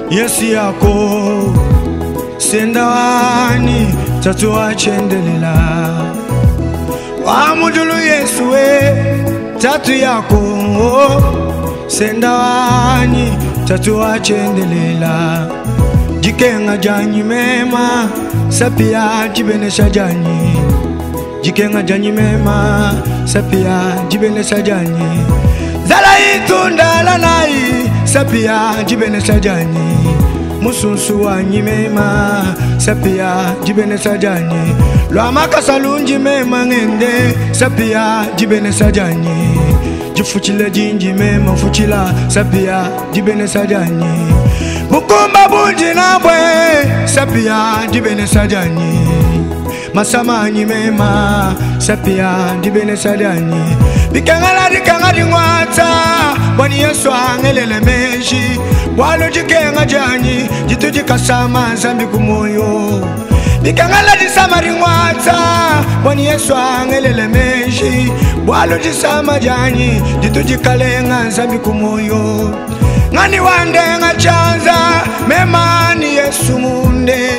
Yesi yako sendawani tatu wachendelela wa mudulu Yesu we tatu yako sendawani tatu wachendelela jikenga janyi mema sapia jibenesha janyi jikenga janyi mema sapia jibenesha janyi zala itunda la nai sapia jibenesha janyi musunsu wanyi mema sapia jibenesha janyi lwa makasalunji mema ngende sapia jibenesha janyi jifuchile jinji mema fuchila sapia jibenesha janyi bukumba bunji nabwe sapia jibenesha janyi masamanyi mema sapia jibenesha janyi bikangala di ngwata bwani Yesu angelele meji bwalo jikenga janyi jituji kasama zambi kumoyo bikangala di samari ngwata bwani Yesu angelele meji bwalo jisama janyi jituji kalenga zambi kumoyo ngani wande ngachanza memani Yesu munde.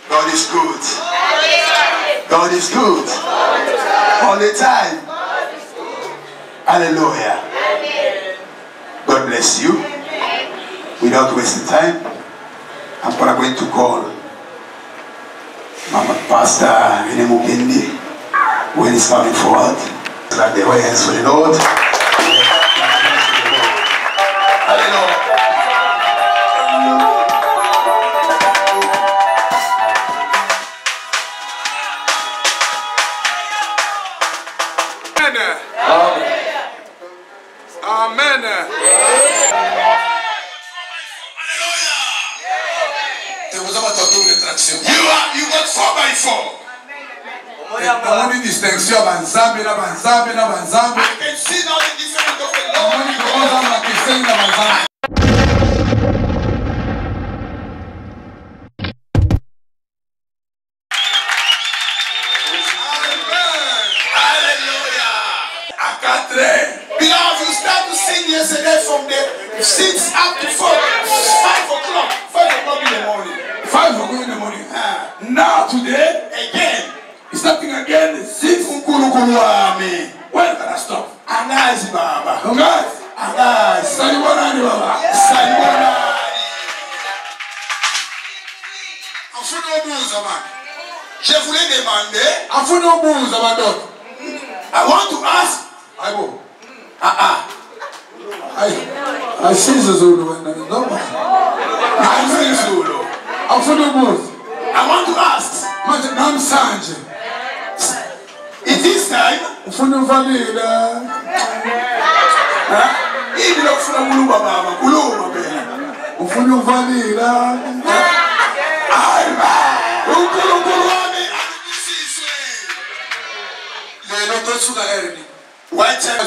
God is good. God is good. All the time. Hallelujah. God bless you. Without wasting time, I'm going to call Mama Pastor Enemukendi when he's coming forward. clap their hands for the Lord. Hallelujah. Amen. You got 4x4. I can see now the difference of the Lord. Beloved, you start to sing yesterday from the 6 up to 4, 5 o'clock. 5 o'clock in the morning. 5 o'clock in the morning. Now today, Again. it's starting again. 6. When can I stop? Anazi Baba. Guys, Anazi. Salibonani Baba. Salibonani. Je voulais demander. I want to ask. Aibo. I see Zulu. I want to ask. It is time. What time?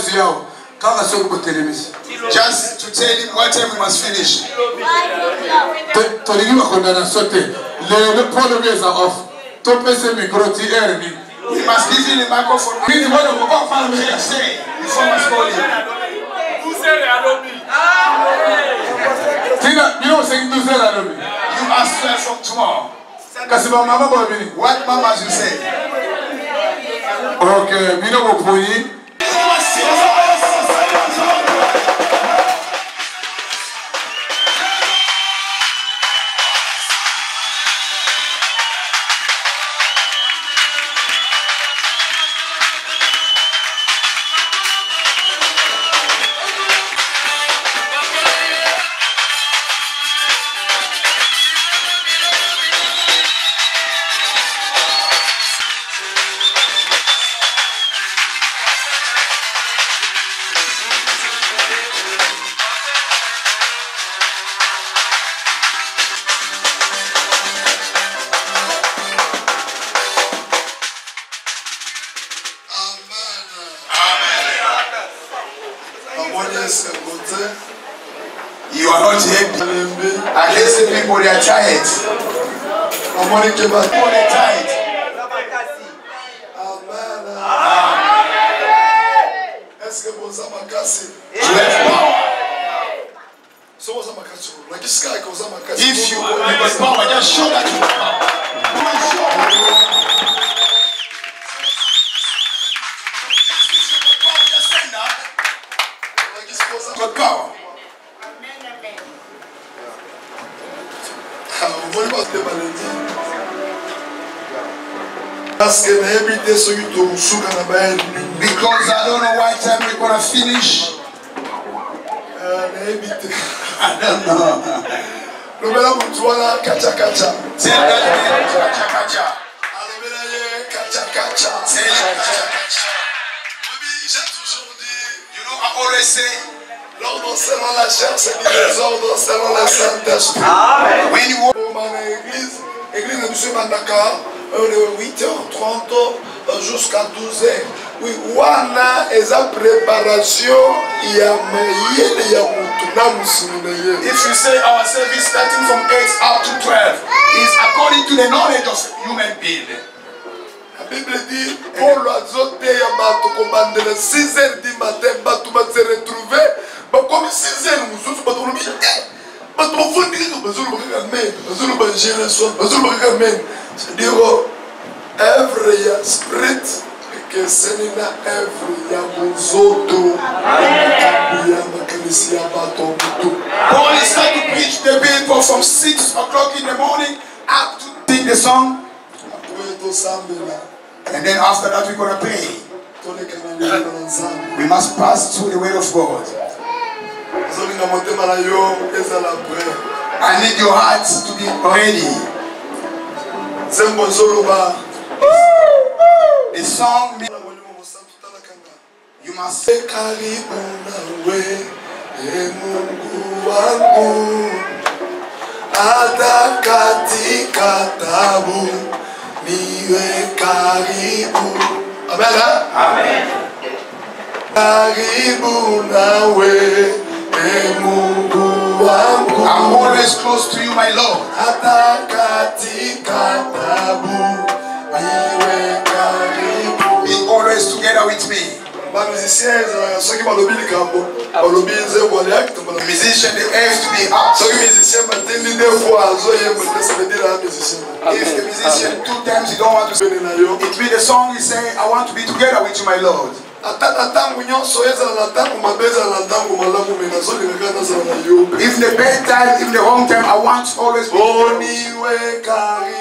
Just to tell him what time we must finish. We must give him the microphone. Before we call him. You must start from tomorrow. What mamas you say? Okay, You are not happy. I can see people, they are tired. People are tired. You have power. If you have power, just show that you have power. You are sure. Just stand up. You have power. Because I don't know what time we're gonna finish. I don't know. Tell that kacha kacha. Tell it kacha kacha. You know, I always say, l'ordre selon la chair, c'est le désordre selon le Saint-Esprit. when you walk Église de M. Mandaka, de 8h30 jusqu'à 12h. Oui, wana eza préparation ya mayele ya mutu na musimuna ye. if you say our service starting from 8 up to 12 is according to the knowledge of human being. La Bible dit, Paul a zoté ya bato kobandela 6h du matin, bato ba se retrouver, ba comme 6h mususu bato lobi bato fondi bazulu ba men, bazulu ba gérer son, bazulu ba men. C'est-à-dire œuvre ya spirit que c'est une œuvre ya bozoto. Ya makanisi ya bato mutu. Paul is starting to preach the people from 6 o'clock in the morning up to sing the song. And then after that we're gonna pray. We must pass through the word of God. I need your hearts to be ready. The song you must say hata katika tabu niwe karibu. Amen. Amen. Karibu nawe Mungu wangu. I'm always close to you, my Lord. Hata katika tabu niwe karibu. Be always together with me. The musician, they have to be up. So musician, but then they if the musician 2 times you don't want to, it means the song is saying, I want to be together with you, my Lord. If the bad time, if the wrong time, I want to always be together.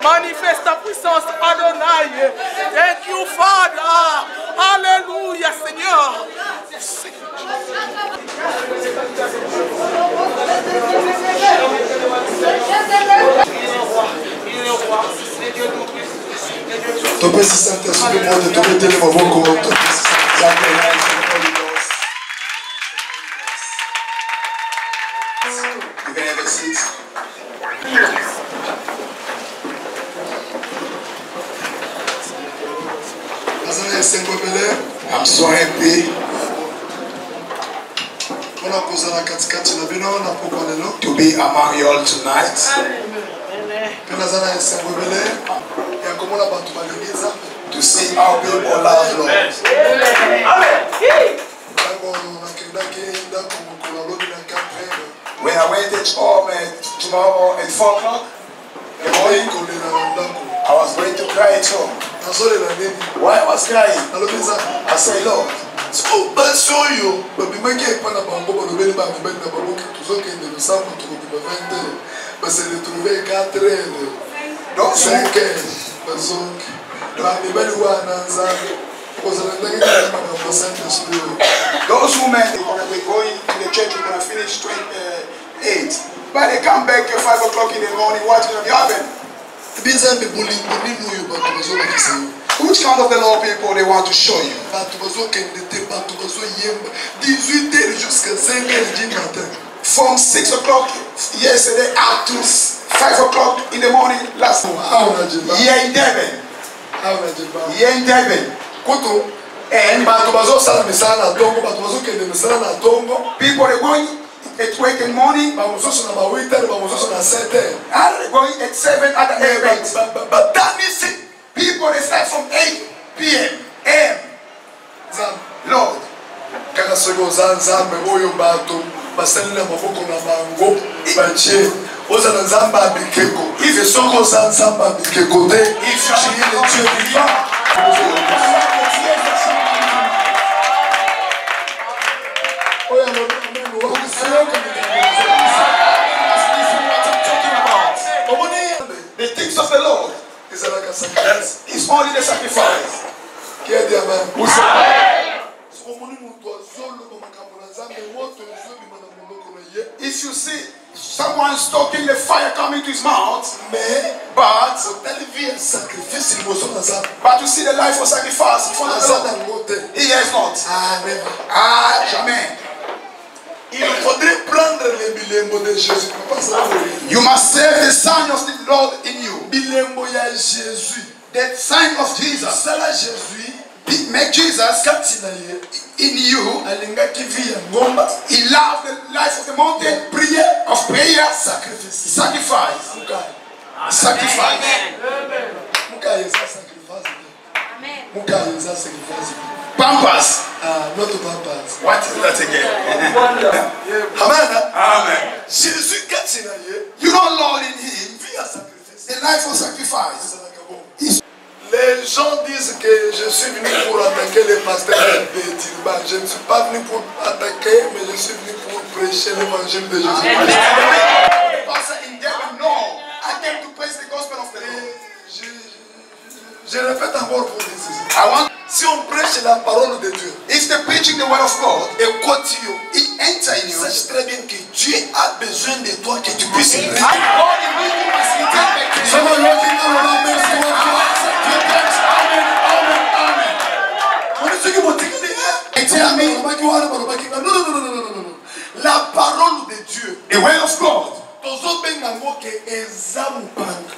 Manifeste ta puissance, Adonai. Thank you, Father. Alléluia, Seigneur. Ton Père Saint-Esprit, moi, de te mettre les mavoko, ton Père Saint-Esprit. You can have a seat. I'm so happy to be among you all tonight. To see how people love Lord. When I went home tomorrow at 4 o'clock in the morning, I was going to cry at home. Why I was crying? I said, Lord, those women, we're going to the church, we're going to finish 8. But they come back at 5 o'clock in the morning, what's going to happen? Which kind of the law people they want to show you? From 6 o'clock yesterday up to 5 o'clock in the morning last night. Here in Devon. Here in Devon. And people are going at work in the morning. And they're going at 7 at the airways. But that is it. People they start from 8 p.m. a.m. Lord. The things of the Lord is only the sacrifice. If you see someone stoking the fire coming to his mouth, but you see the life of sacrifice for the Lord, he has not. Jamais. Il faudrait prendre les bilembo de Jésus. You must save the sign of the Lord in you. Bilembo ya Jésus. The sign of Jesus. Cela Jésus. Make Jesus in you. He loved the life of the mountain, prayer, sacrifice. Sacrifice. Pampers. Not pampers. What is that again? Amen. Amen. Jésus, you know, Lord, in him, the life of sacrifice. Les gens disent que je suis venu pour attaquer les pasteurs de Tirba. Je ne suis pas venu pour attaquer, mais je suis venu pour prêcher l'évangile de Jésus. Pastor in Devon, no, I came to preach the gospel of the Lord. Je répète encore pour dire ceci. Si on prêche la parole de Dieu, if they're preaching the word of God, et continue, it enter in you. sache très bien que Dieu a besoin de toi que tu puisses le God in you must be taken. Someone looking at the la parole de Dieu, The word of God,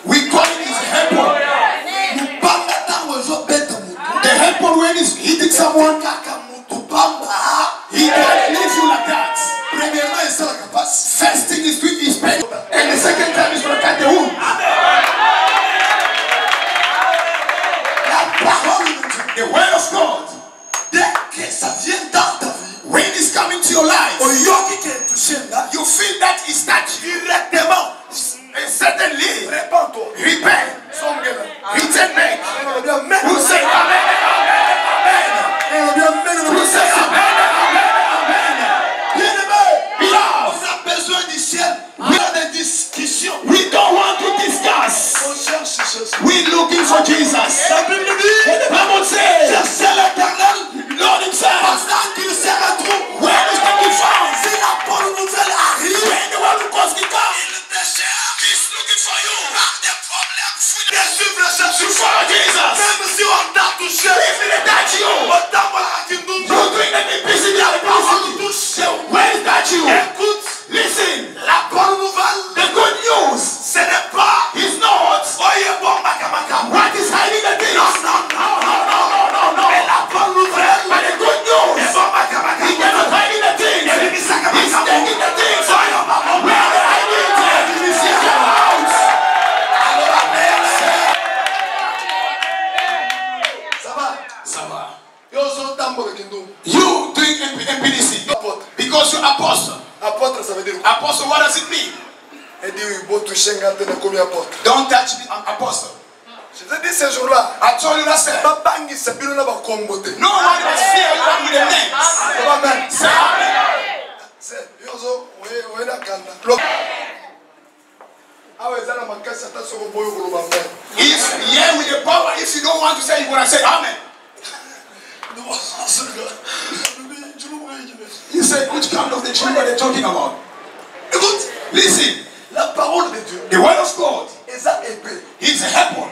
we call it his helper. The helper when he's hitting someone, he can leave you like that. First thing is doing his pain, and the second time is going to cut the wound. The word of God, when it's coming to your life, you feel that it's touched directement. And suddenly, repent. Return back. Who say amen, amen, amen. Who say amen, amen, amen. Beloved, on a besoin du ciel. We are the discussion. We don't want to We're looking for Jesus. La Bible dit, When the Bible says, cherchez l'éternel, Lord himself, pendant qu'il sera trouvé. where is the be found? Si la bonne nouvelle arrive, When the one who calls me come, il te cherche. He's looking for you. Par des problèmes, fouille de suivre le chercher. you follow Jesus. Même si on t'a touché, If they touch you, autant voilà qu'il nous you're doing the publicity of the publicity. So when they touch you, écoute, listen, la bonne nouvelle, the good news ce n'est pas is not oye bon makamaka. what is hiding the things. No. Mais la bonne nouvelle, But the good news, est bon makamaka. he cannot hiding the things. He's taking the things. Where they hide it, he's in your house. Ça va. Yo zo tambo kindu. You doing MPDC Apôtre. because you're apostle. Apôtre, ça veut dire quoi? Apostle, what does it mean? Et dit oui, beau toucher ngate na komi apôtre. Don't touch me, I'm apostle. Je te dis ce jour-là, I told you last time. babangi sabino na bakombote. No one must fear you with the names. Amen. Say amen. C'est yo zo we na kanda. Lo. Awe zana makasi ata soko boyo ko ba mbele. If yeah with the power, if you don't want to say, you're gonna say amen. You say, which kind of the children are they talking about? Écoute, Listen, la parole de Dieu the word of God est ça épée. is a weapon.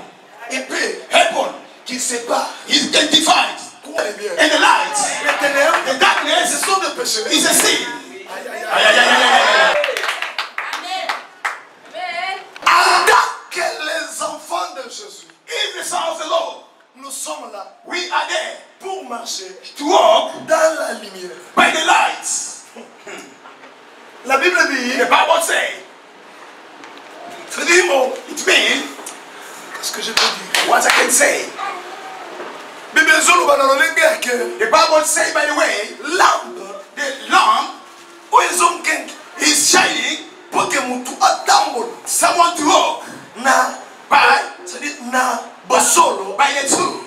Épée Weapon. qui sépare It can divide. quoi et bien. And the light, Les ténèbres, the darkness ce sont des péchés. is a sin. Aïe, aïe, aïe. Pendant que les enfants de Jésus, If the son of the Lord, nous sommes là we are there pour marcher to walk dans la lumière. by the lights. La Bible dit, The Bible says, c'est dit mot. it means Qu'est-ce que je peux dire? what I can say. Bible zolo banalole que The Bible says, by the way, lampe the lamp où ils ont qu'un is shining pour que mutu atambolo someone to walk na by c'est-à-dire na basolo by the two.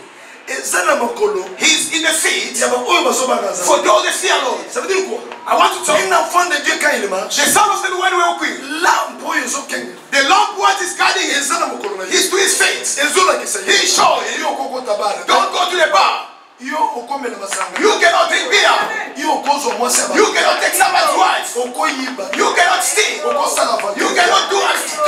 ezana makolo He's in the feet ya ba oyo basobakaza. for those that fear Lord. Ça veut dire quoi? I want to talk. Un enfant de Dieu quand il marche, The son of the when we walk with lampe oyo ezokenge the lamp what is guiding his ezana makolo na ye is to his feet. ezolakisa ye. He showing. Yo okokota bara. Don't go to the bar. Yo okomela masanga. You cannot drink beer. Yo okozwa mwasi ya ba. You cannot take somebody's wife. Okoyiba. You cannot steal. Okosala va. You cannot do anything.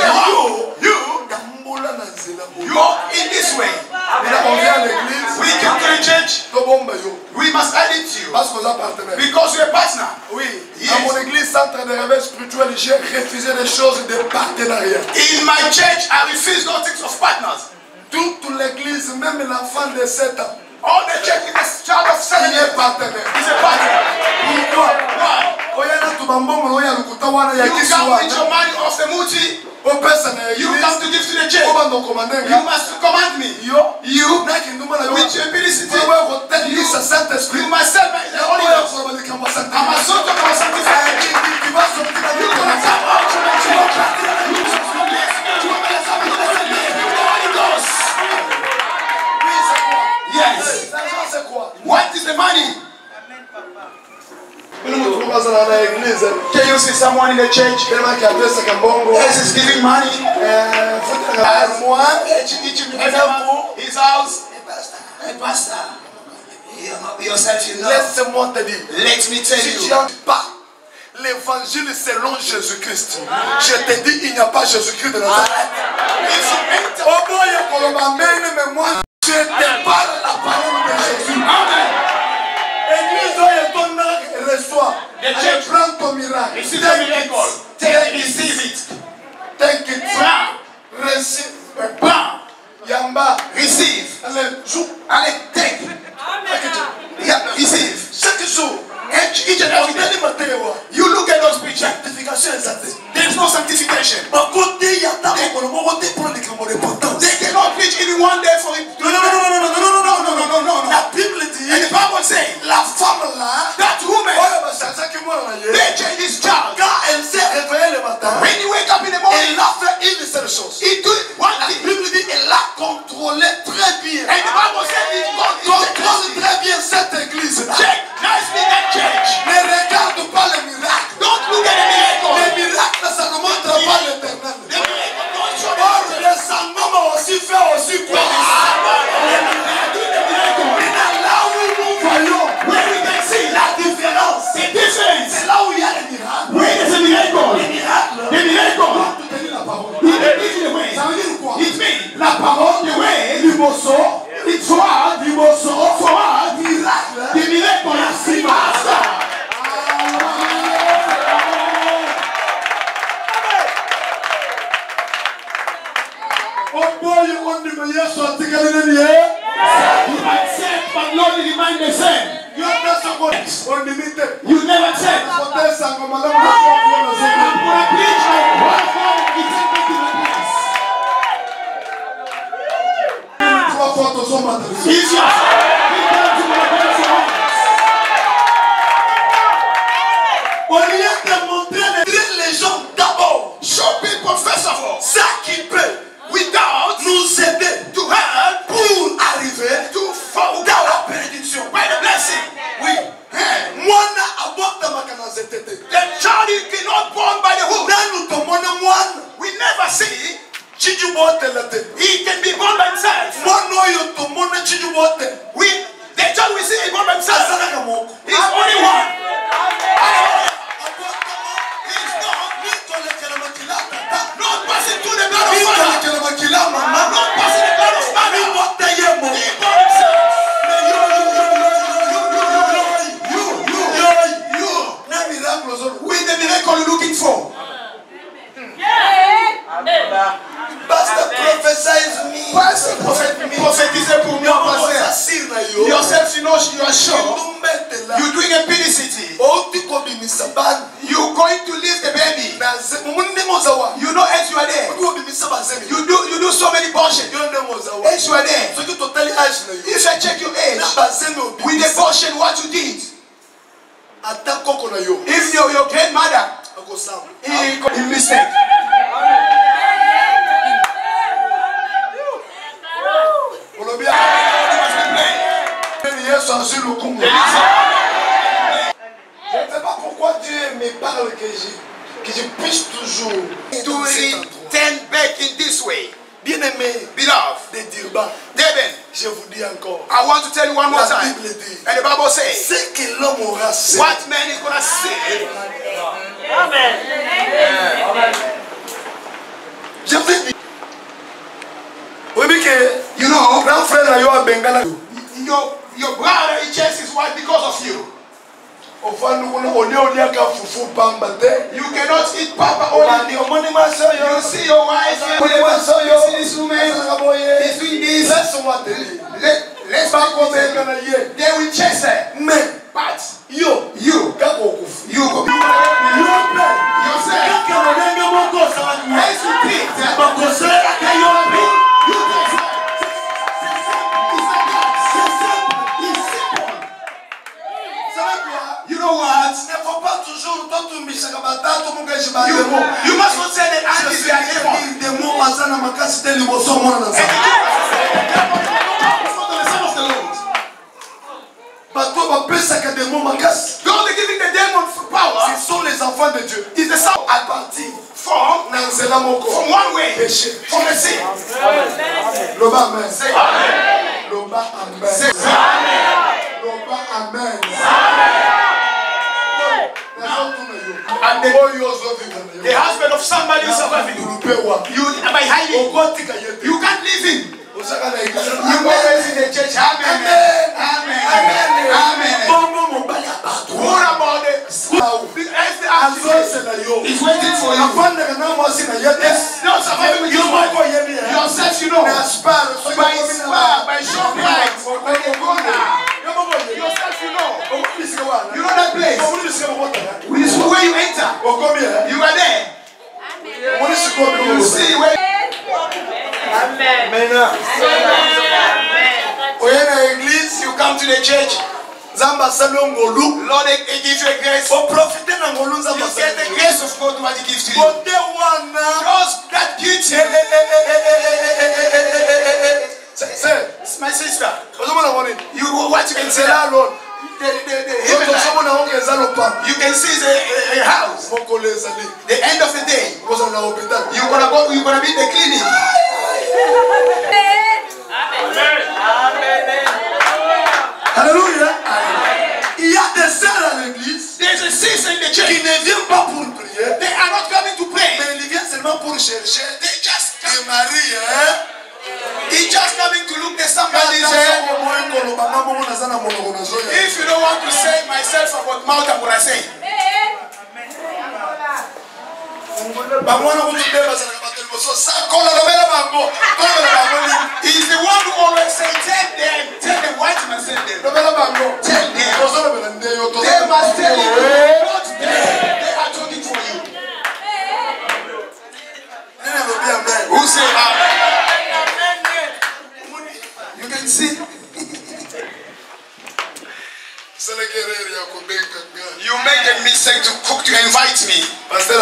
You Tambola na nzela mo. walk in this way. Là on vient à l'église. We come to the church. Tobomba yo. We must add it to you Parce qu'on a partenaire. because you're a partner. Oui, Yes. dans mon église centre de réveil spirituel, j'ai refusé des choses de partenariat. In my church, I refuse no things of partners. Toute l'église, même l'enfant de 7 ans, All the church in a child of 7 il est years partenaire. is a partner. Pourquoi? Why? Oyana tubambongo oya lukuta wana ya You come kisiwa. with your money off the muti. Opesa na You come église. to give to the church. Obando You komandenga. must command me. Yo, You, na kinduma na yo. with your ability, Wewe kotendisa Saint-Esprit. you must serve by the Holy Oya Ghost. kwa kama I'm a Saint-Esprit. son of a sanctified. Kibazo kina You gonna yo. come out to the church. You gonna come to the Holy Ghost. Oui, c'est quoi? Yes. L'argent c'est quoi? What is the money? Nous tunaanza na église. Can you see someone in the church? Tellement qu'il adresse kambongo. Yes, is giving money. As moi, His house. Hey, pastor. Yourself, you know. laisse-moi te dire. Let me tell Si tu you. n'as pas l'évangile selon Jésus-Christ, je te dis, il n'y a pas Jésus-Christ de Nazareth. If you enter, Oh boy, mais moi, je te parle la parole de Jésus. Amen. Église, oyo ton âme reçoit. The Allez, church prends ton miracle. receive a miracle. Receive it. T'inquiète Prends. pas. Receive. Prends. Yamba. Receive. Allez, joue. Allez, take. Yeah, receive. Chaque jour. Each and every day. You look at those pictures. Sanctification exacte. There is no sanctification. Par contre, il y a tant de prendre des importance. They cannot preach in one day for it. Non. No. La Bible dit, And the Bible says la femme là, that woman, they change this child. quand elle s'est réveillée le matin, When you wake up in the morning, elle a fait une seule chose. he do one La thing. Bible dit, elle a contrôlé très bien. And the Bible says he Contrôle très bien cette église. check nicely that church. Ne regarde pas les miracles. Don't look at the miracle. Les miracles, ça ne montre pas l'éternel. The miracle don't show Or, the les sangoma aussi fait aussi accept, but Lord remain the same. You never accept. I'm going to preach my word for eternity in place. If you les gens d'abord. Show people first of all. Ça qui peut, without nous aider, to help, pour arriver, to fall dans la bénédiction. By the blessing. Oui. Mwana abota makana zetete. The child is not born by the womb. Nanu to mwana mwana. We never see. He can be born by himself. The child we see is born by himself. He's only one. Not passing through the blood of father. Not passing the blood of father. He born himself. With the miracle you're looking for. Pastor prophesies me. Pastor prophétisez pour moi. Yourself, you know, you are sure. You're doing a pedicity. You're going to leave the baby. You know as you are there. You do so many portions. As you are there. If I check your age, with the portion what you did. If your grandmother, he mistake. Je ne sais pas pourquoi Dieu me parle que je puisse toujours turn back in this way. Bien-aimé, Beloved, de Durban, je vous dis encore. I want to tell you one more La time. Bible dit, And the Bible says, ce que l'homme aura fait, what man is going to say. Amen. je vous dis. Oui, mais que, You know, grand frère là, yo a Bengala. your brother he chases his wife because of you. Au fond, nous on a qu'à foufou pamba te. You cannot eat papa On a only. dit, on m'a dit, ma soeur, You see your wife, you see this woman, he's doing this. laisse-moi te dire. Let's Pas back comme over un there. Canadien. They will chase her. Mais, But yo, you kako kufu. go. Yourself. As you think that you take her. You know what? Il ne faut pas toujours toi tu me dis que batatu munga jibale. You must not say that aunties they are demons. Des mots mazana makasi te liboso mwana na nzambe. Bato bapesaka des mots makasi. God is giving the demon power. Ce sont les enfants de Dieu. Is the sound À partir from na nzela moko. from one way, Péché. from the sin. Loba amen. Say amen. Loba amen. Say amen. Loba amen. And the husband of somebody is surviving. You by hiding. You can't live in. You always in the church. Amen. Amen. Amen. What about it? He's waiting for you. No surviving with your wife. Yourself, you know. By short light. When you go now. Yourself, you know. You know that place. This is where you enter. You are there. You see where. Amen. You come to the church. Lord, they give you a grace. You get the grace of God what He gives to you. Just that beauty. My sister, you what you can say alone. The you can see a house. The end of the day, you're gonna be in the clinic. Alléluia. Il y a des sœurs à l'église There's a sister in the church. qui ne viennent pas pour prier, They are not coming to pray. mais ils viennent seulement pour chercher They just des maris. Hein? He's just coming to look at somebody's If head. If you don't want to say myself about mouth, I'm gonna say. He's the one who always says, tell them, white man said them. Tell them. They must tell you, not them. They are talking for you. Who say amen? You can see. You make a mistake to cook to invite me. Pastor,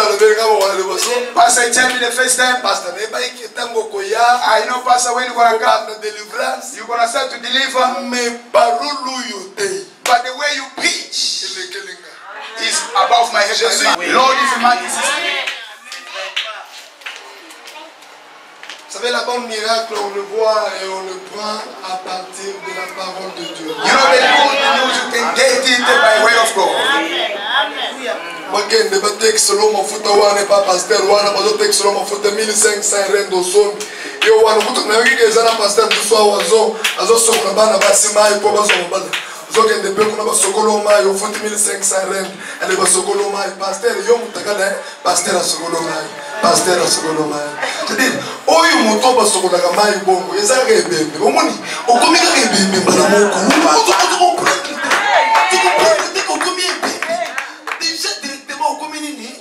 tell me the first time. Pastor, I know, Pastor, when you're going to come, you're going to start to deliver. But the way you preach is above my head. Lord is a majesty. Vous savez, la bande miracle, on le voit et on le prend à partir de la parole de Dieu. You know the good news, you can get it by way of God. Moi, je ne vais pas solo mon foot, je pas pasteur, je vais solo mon foot 1500 rendo son. Yo wana kutu na yiki ezana pasteur duso awazo azo sokona bana basima ipo bazo mbala. Zokende pe kuna basokolo mai au foot 1500 rendo. Ale basokolo mai pasteur yo mutakana pasteur asokolo mai. Pasteur asokolo mai. C'est-à-dire oyo moto basokola ka mai bongo ezaka ebembe. Omoni okomika ka ebembe mbala moko. Tu comprends déjà directement au community.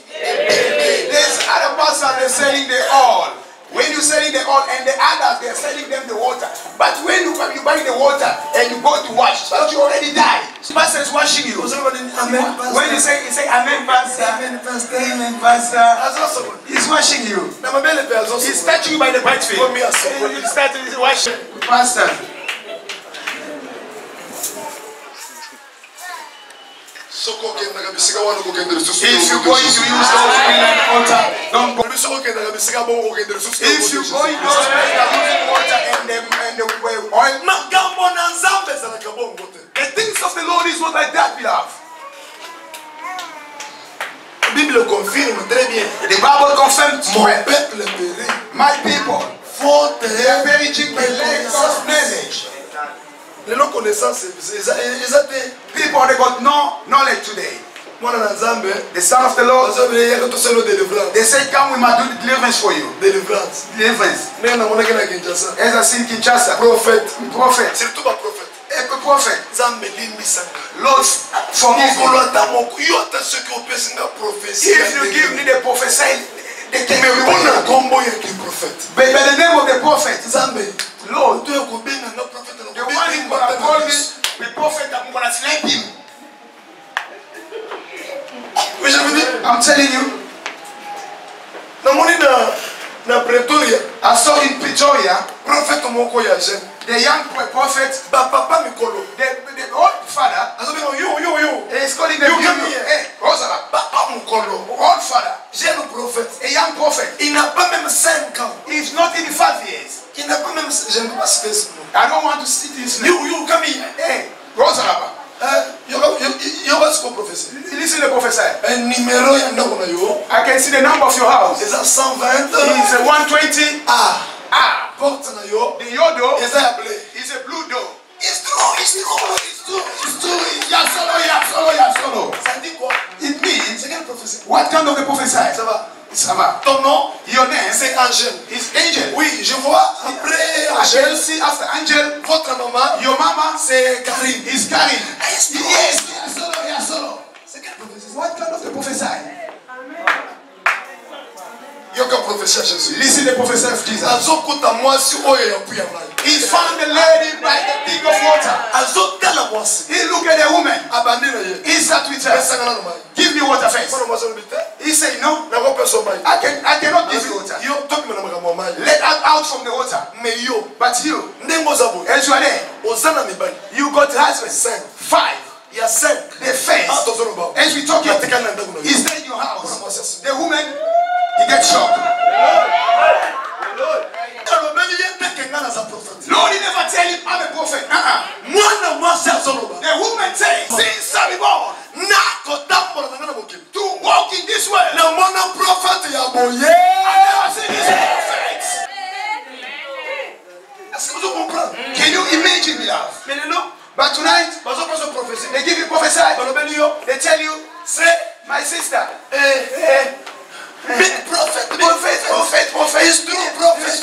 There's other person they're selling the oil. When you're selling the oil and the others they're selling them the water. But when you buy the water and you go to wash, but you already died. The pastor is washing you. When you say amen, pastor. Amen, pastor. Amen, pastor. He's washing you. He's touching you by the right feet. He's starting to wash you. Pastor. If you're going to use those water, don't go. If you're going those using water and the oil, the things of the Lord is not like that, beloved. Bible confirme très bien. The Bible confirms Mon peuple périt. My people, Faute they are perishing by lack of knowledge. Les non connaissances, People, they got no knowledge today. The Son of the Lord, they said, come, we must do the deliverance for you. Deliverance. As I see in Kinshasa, prophet. Surtout pas prophète. A prophet. Lord, forgive me. If you give me the prophecy, they can be But by the name of the prophet, Lord, the one who gonna call me the prophet, I'm gonna slap him. I'm telling you. I saw in Pretoria, the young prophet, the old father, is calling the hey, old father, a young prophet. Il n'a pas même 5 ans. He's not in 5 years. Il n'a pas même. Je ne peux pas se faire. I don't want to see this. You come here. Hey, Rosalaba. Listen to the professor. I can see the number of your house. It's 120. It's a 120. Porte na yo. The yodo is a blue door. It's true. Yasolo. Ça dit quoi? It means, C'est quelle prophétie? what kind of the prophesy? Ça va. Ton nom? Your name? C'est Angel. It's Angel. Oui, je vois après Angel. See after Angel. Votre maman? Your mama? C'est Karine. It's Karine. Yes. Yasolo. C'est quelle prophétie? What kind of the prophesy? Yo ka prophétie à Jésus. Listen to the prophesy of Jesus. Azokuta mwasi oyo ya puya mai. He found the lady by the thing of water. Azotala mwasi. He looked at the woman. Abandina ye. He sat with her. Sangana no mai. Give me water first. Mwana mwasi obite. He said, no, Na ko peso mai. I cannot give you water. Yo toki mena makambo mai. Let out from the water. Me yo. But you, Ndengo zabo. as you are there, Ozana mibali. you got husband. 5. 5. Il y a 5. The first, as we talk, he's staying in your house. The woman, he gets shocked. Lord, he never tell him I'm a prophet. The woman says, since I was born, to walk in this way, I never seen this prophet. Can you imagine me now? But tonight, they give you prophesy. They tell you, say, my sister, big prophet. It's true, prophet. It's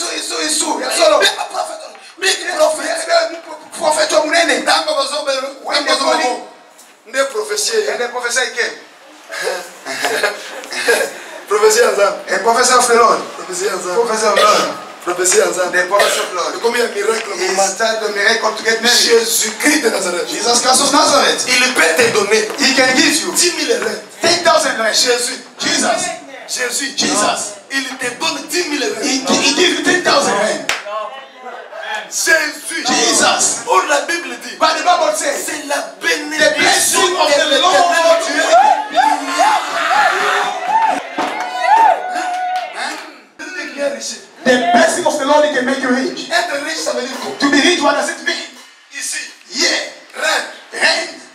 true. Professor of Lord. Prophétie en ça. The prophecy of Lord. Comme il y a un miracle au He moment. started the miracle to get married. Jésus-Christ de Nazareth. Jesus Christ of Nazareth. Il peut te donner He can give you 10 000 rêves. 10,000 rand. Jésus. Jesus. Jésus. Jesus. Il te donne 10 000 rêves. He gives you 10,000 rand. Jésus. Jesus. Or la Bible dit. But the Bible says, C'est la the bénédiction blessing of de the Lord. The blessing of the Lord can make you rich. Être riche, ça veut dire quoi? To be rich, what does it mean? Ici. Yeah. Rent.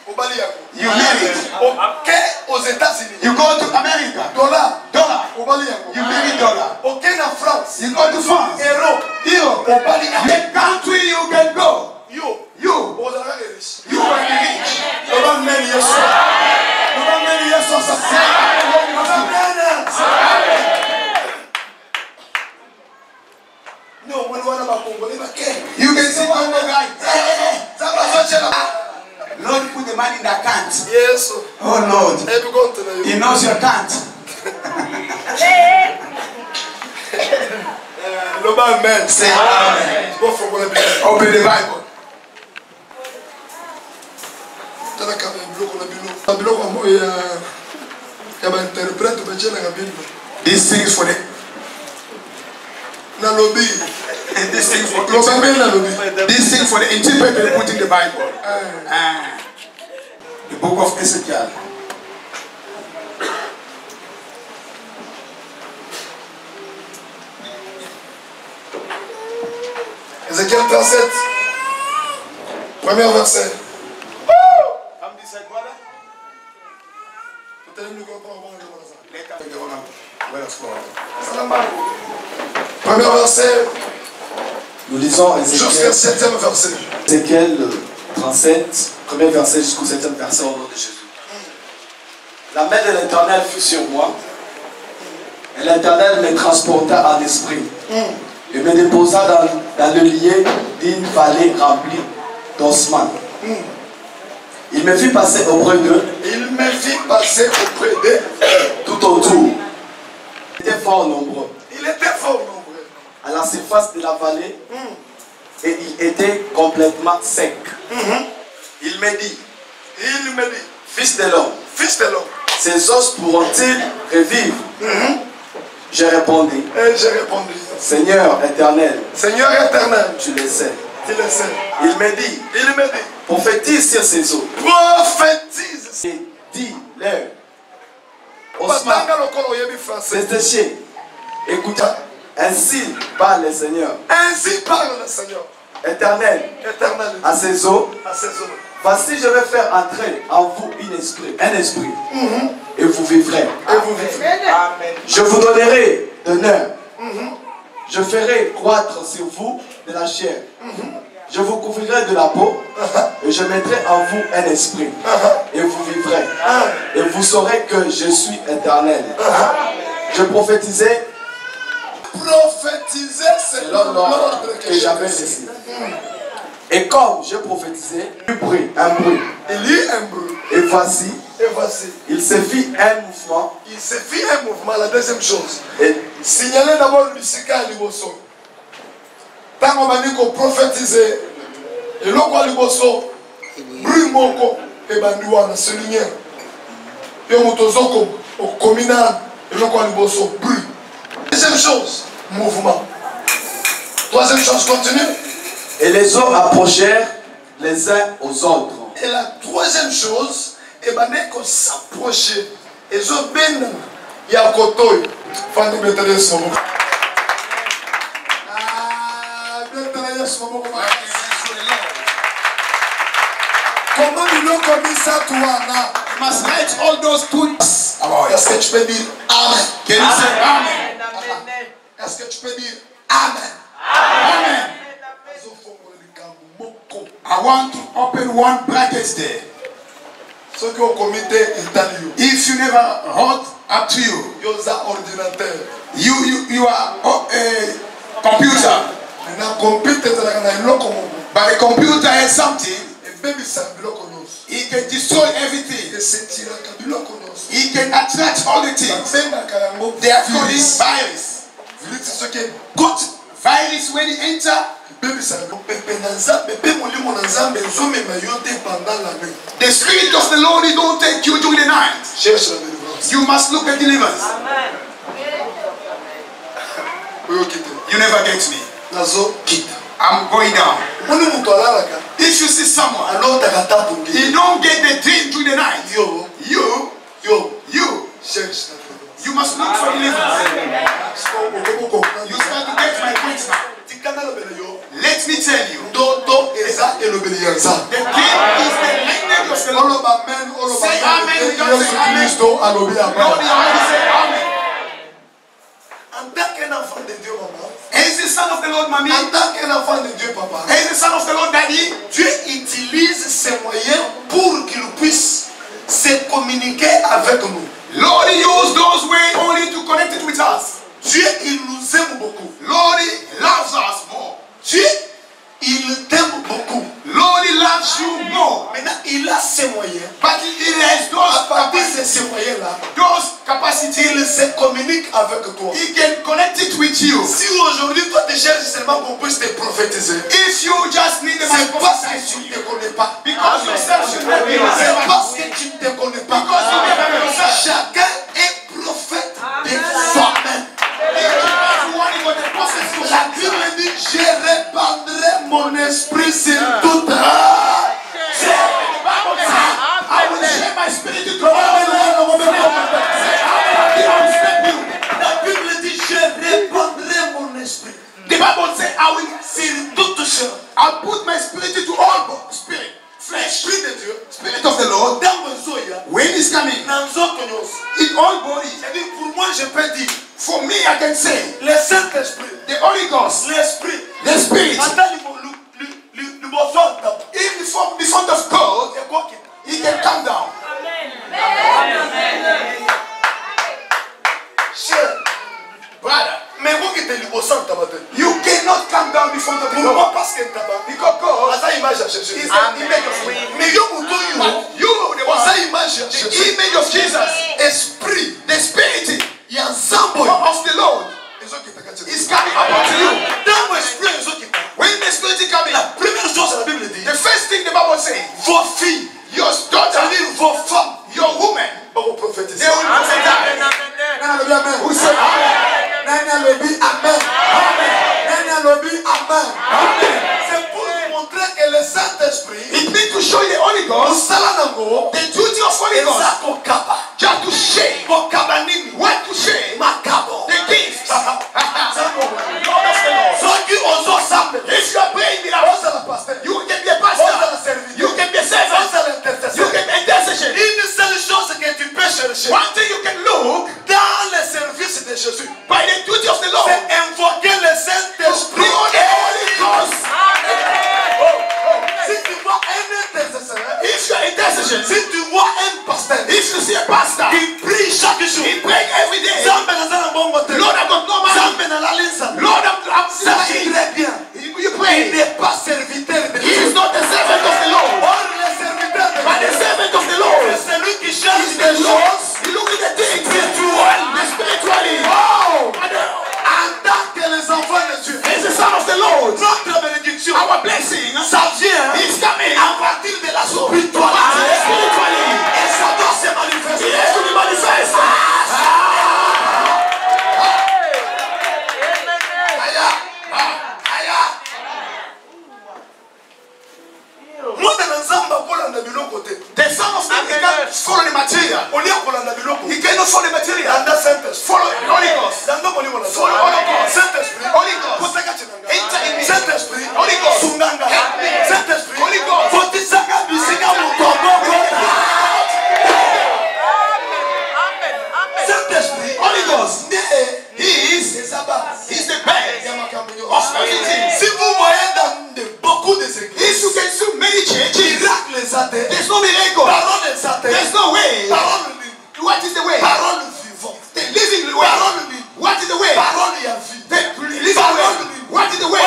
Au Bali Yako. You married. Ok, aux États-Unis. You go to America. Dollar. Dollar. Au Bali Yako. You marry dollar. Ok, en France. You go to France. Euro. Europe. Au Bali Yako. The country you can go. Yo. You. Aux Arabes riches. You can be rich. On va mener Yesu. On va mener Yesu. Ça no, when one of our Congolese, You can see Congo guy. Lord put the money in the account. yes. Oh Lord. Every continent. He knows your account. Amen. Say amen. Open the Bible. These things for the This thing for the interpreter put in the Bible. The book of Ezekiel. Ézéchiel 37, premier verset. Premier verset. Nous lisons Jusqu'au Ézéchiel 7e verset. 37, premier verset jusqu'au 7e verset au nom de Jésus. La main de l'Éternel fut sur moi, et l'Éternel me transporta en esprit, et me déposa dans le lieu d'une vallée remplie d'ossements. Il me fit passer auprès d'eux, tout autour. Ils étaient fort nombreux. Il était fort nombreux. À la surface de la vallée, et il était complètement sec. Il me dit, fils de l'homme, ces os pourront-ils revivre? J'ai répondu, Seigneur éternel, tu le sais. Il me dit, prophétise sur ces os. Et dis-leur, ossements, c'est séché. Écoute, ainsi parle le Seigneur. Éternel, à ces eaux, voici je vais faire entrer en vous un esprit, et vous vivrez. Je vous donnerai d'honneur. Je ferai croître sur vous de la chair. Je vous couvrirai de la peau, et je mettrai en vous un esprit, et vous vivrez. Et vous saurez que je suis éternel. Je prophétisais selon l'ordre que j'avais reçu. Et comme je prophétisais, un bruit. Et voici, il se fit un mouvement. La deuxième chose. Et Signaler d'abord le Sika à Liboso. Tant qu'on va dire qu'on prophétise, et l'on va Liboso, bruit moko, et bandiwana, souligné. Et on motozoko, au communal, et l'on va Liboso, bruit. Deuxième chose, mouvement. Troisième chose, continue. Et les hommes approchèrent les uns aux autres. Et la troisième chose, et ben qu'on s'approcher. Et zo ben ya kotoy. Fandi betale somo. Betale somo. Comment nous comme ça toi Must write all those tweets. Est-ce que tu peux dire amen? Can you say amen? Est-ce que tu peux dire amen? Amen. I want to open one bracket there. Ceux qui ont comité italien. If you never heard up to you, Yosa ordinateur. you are a computer. Maintenant computer na iloko mo. But a computer has something. Et baby ça biloko nos. He can destroy everything. Et c'est tira ka biloko nos. He can attract all the things. Benga ka yango. They are called this virus. virus c'est ce qui est God. Virus when it enter. The Spirit of the Lord, He don't take you during the night. You must look at deliverance. Amen. You never get me. I'm going down. If you see someone, he don't get the dream during the night. You must look for deliverance. You start to get my point now. Let me tell you, the gift is the language of the Lord. Say amen. Lord, you already say amen. Is the son of the Lord, mommy? En tant qu'un enfant de Dieu, papa, Is the son of the Lord, daddy? Dieu utilise ces moyens pour qu'il puisse se communiquer avec nous. Lord, He used those ways only to connect it with us. Dieu, il nous aime beaucoup. Lord, He loves us more. Dieu, il t'aime beaucoup. Lord, He loves you more. Maintenant, il a ses moyens. But He has À those partir de capacities. ces moyens-là, Those capacities. il se communique avec toi. He can connect it with you. Si aujourd'hui, toi, tu cherches seulement qu'on puisse te prophétiser, If you just need the c'est parce que prophesy, tu ne te connais pas. because yourself should not be C'est yourself. parce que tu ne te connais pas. Because you never know yourself. Chacun est prophète de soi-même. Everyone is got a prophecy for La that. Bible dit, je répandrai mon esprit sur toute terre. I will share my spirit to all La Bible dit, je répandrai mon esprit The Bible says, I will sur toute chair. I'll put my spirit into all spirit, flesh, L'esprit de Dieu, spirit of the Lord. dans mon zoya, When He's coming, dans zoto nyonso. in all bodies. C'est-à-dire, pour moi, je peux dire, For me, I can say, le Saint-Esprit, the Holy Ghost, l'Esprit, the Spirit, attends, le bon son, even from the front of God, c'est quoi qui He can come down. cher? Brother, Mais vous qui te libre sang, t'as matin. you cannot come down before the Pourquoi? Lord. Parce que t'as pas. Because God Asa image à Jésus. is the image of me. Mais yo muto yo. But you, the one, Asa image à the Jésus. image of Jesus, Esprit. the Spirit Ya nzambo. of the Lord Ezo ki takati. is coming upon you. Dans mon esprit, ezo ki takati. When the Spirit is coming, La première chose la Bible dit, the first thing the Bible says, vos filles, your daughter, c'est-à-dire vos femmes, your woman, vont they prophétiser. will prophesy. Nana lobi amen. Who say amen? Nana lobi amen. Nana lobi amen. C'est pour vous montrer que le Saint-Esprit, It means to show you the Holy Ghost, osala nango, the duty of Holy Ghost, eza kokaba. just to share. Kokaba nini? What to share? Makabo. The gift. Soki ozosambela. If you are praying with us, Ozala pasteur. you can be a pastor, Ozala serviteur. you can be a servant, Ozala you intercesseur. can be intercession. Une seule chose que tu peux chercher One thing you can look dans le service de Jésus, by the duty of the Lord, c'est invoquer le Saint-Esprit. through the Holy Ghost. Si tu vois un intercesseur, If you are intercession, si tu vois un pasteur if you see a pastor, qui prie chaque jour, he pray every day. Zambe na zala bongo te. Lord, I've got no money. Zambe na la linsa. Lord, I'm Ça c'est très bien. You Il pray. n'est pas serviteur de He is Dieu. not the servant of the Lord, Or le serviteur de but the Dieu, servant of the Lord. c'est celui qui cherche He's des the Lord. choses You look at the things spirituelles. the spiritually. Oh! And En tant que les enfants de Dieu, He's the son of the Lord. notre bénédiction, Our blessing, ça vient He's coming à partir de la spiritually. spiritualité. Spiritually. Et ça doit se He manifester. has to be manifest. Mwana na nzamba kolanda biloko te. The son of man, he can't follow the material. Olia kolanda biloko. He cannot follow the material. Landa Saint-Esprit. Follow the Holy Ghost. Landa moli mwana. Follow Holy Ghost. Saint-Esprit. Holy Ghost. Kotaka chinanga. Enter in me. Saint-Esprit. Holy Ghost. Sunganga. Help me. Saint-Esprit. Holy Ghost. Kotisaka bisika mutobo kota. Saint-Esprit. Holy Ghost. He is He's the best of everything. Si vous voyez dans beaucoup de églises, If you can see many churches, miracle exaté, there's no miracle. parole exaté, There's no way. parole libre, What is the way? parole vivante, The living way. parole libre, What is the way? parole ya vie. The living way. What is the way?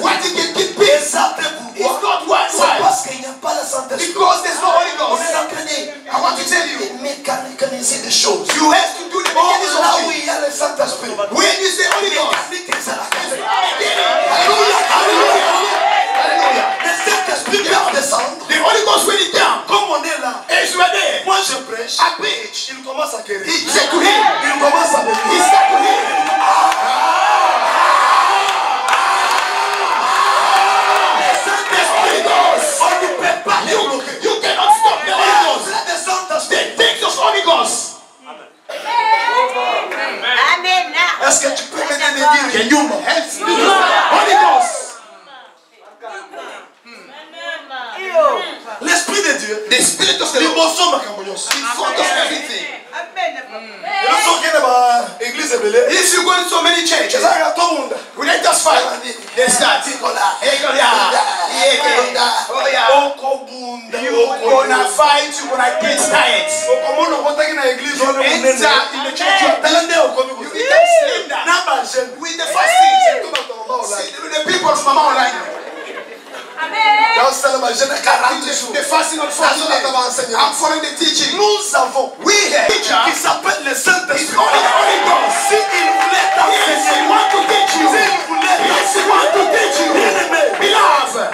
What is the keep peace? Exaté It's pourquoi? not one C'est way. parce qu'il n'y a pas le Saint-Esprit. Because there's no Holy On Ghost. est en train I want to tell you, de mécaniser des choses. you have to do the Or beginnings là of où things. il y a le Saint-Esprit, When you say Holy Ghost, dire Yuma. Holy Ghost. L'esprit de Dieu. The Spirit of the Il Lord. bosse makambo nyonso. In front of everything. Et nous sommes dans l'église belé. If you go to so many churches, Ça va tout le monde. we let us fight. They start. You gonna fight, you gonna get tired. Okomona kotaki na église You on est enter in the church, you talende okomi you ko. become slender. Namba jeune. With the fasting, Tout ba to mama see, online. the people from Mama Online, Dans ça la jeune 40 jours. the fasting on 40 days. I'm following the teaching. Nous avons We have teacher qui s'appelle le is Saint-Esprit. only the Holy Ghost. Si il voulait Yes, t'enseigner, he want to teach you. s'il voulait Yes, he want to teach you. Beloved,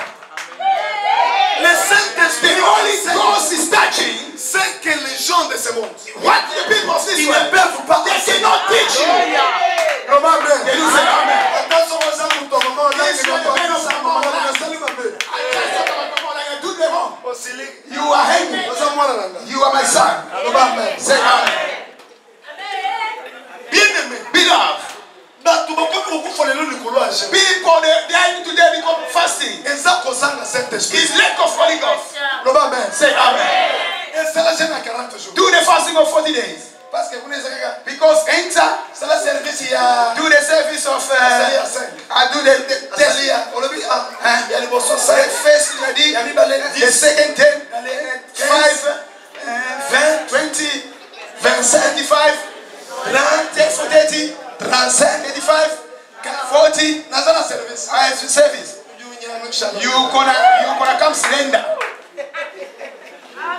le Saint-Esprit, the Holy Ghost is touching c'est que les gens de ce monde, what the people of this ils world, ne peuvent pas they cannot teach you. They do say amen. Attention aux gens pour ton moment, là, Yes, ils you vont are the pas man dire of ça, Mama maman, Online. on a salué ma belle. I can't talk about Mama Online. I do them wrong. Osili, You are hanging. oza mwana na nga. You are my son. Amen. Say amen. Bien-aimé, Beloved, bato bakomi kokufa lelo likolo ya jeune. people they are today become fasting. eza kozanga Saint-Esprit. Is lack of Holy Ghost. Loba amen. Say amen. esala jeune ya 40 jours. Do the fasting of 40 days. Parce que kuna eza kaka Because enter, sala service ya do the service of asali ya 5. I do the asali ya olobi ya liboso the 5. first ready, ya mibale the 10. second 10, Allez, 5, 20, 20, 25, 30, 35, 40. nazala service. I have service. You gonna come slender.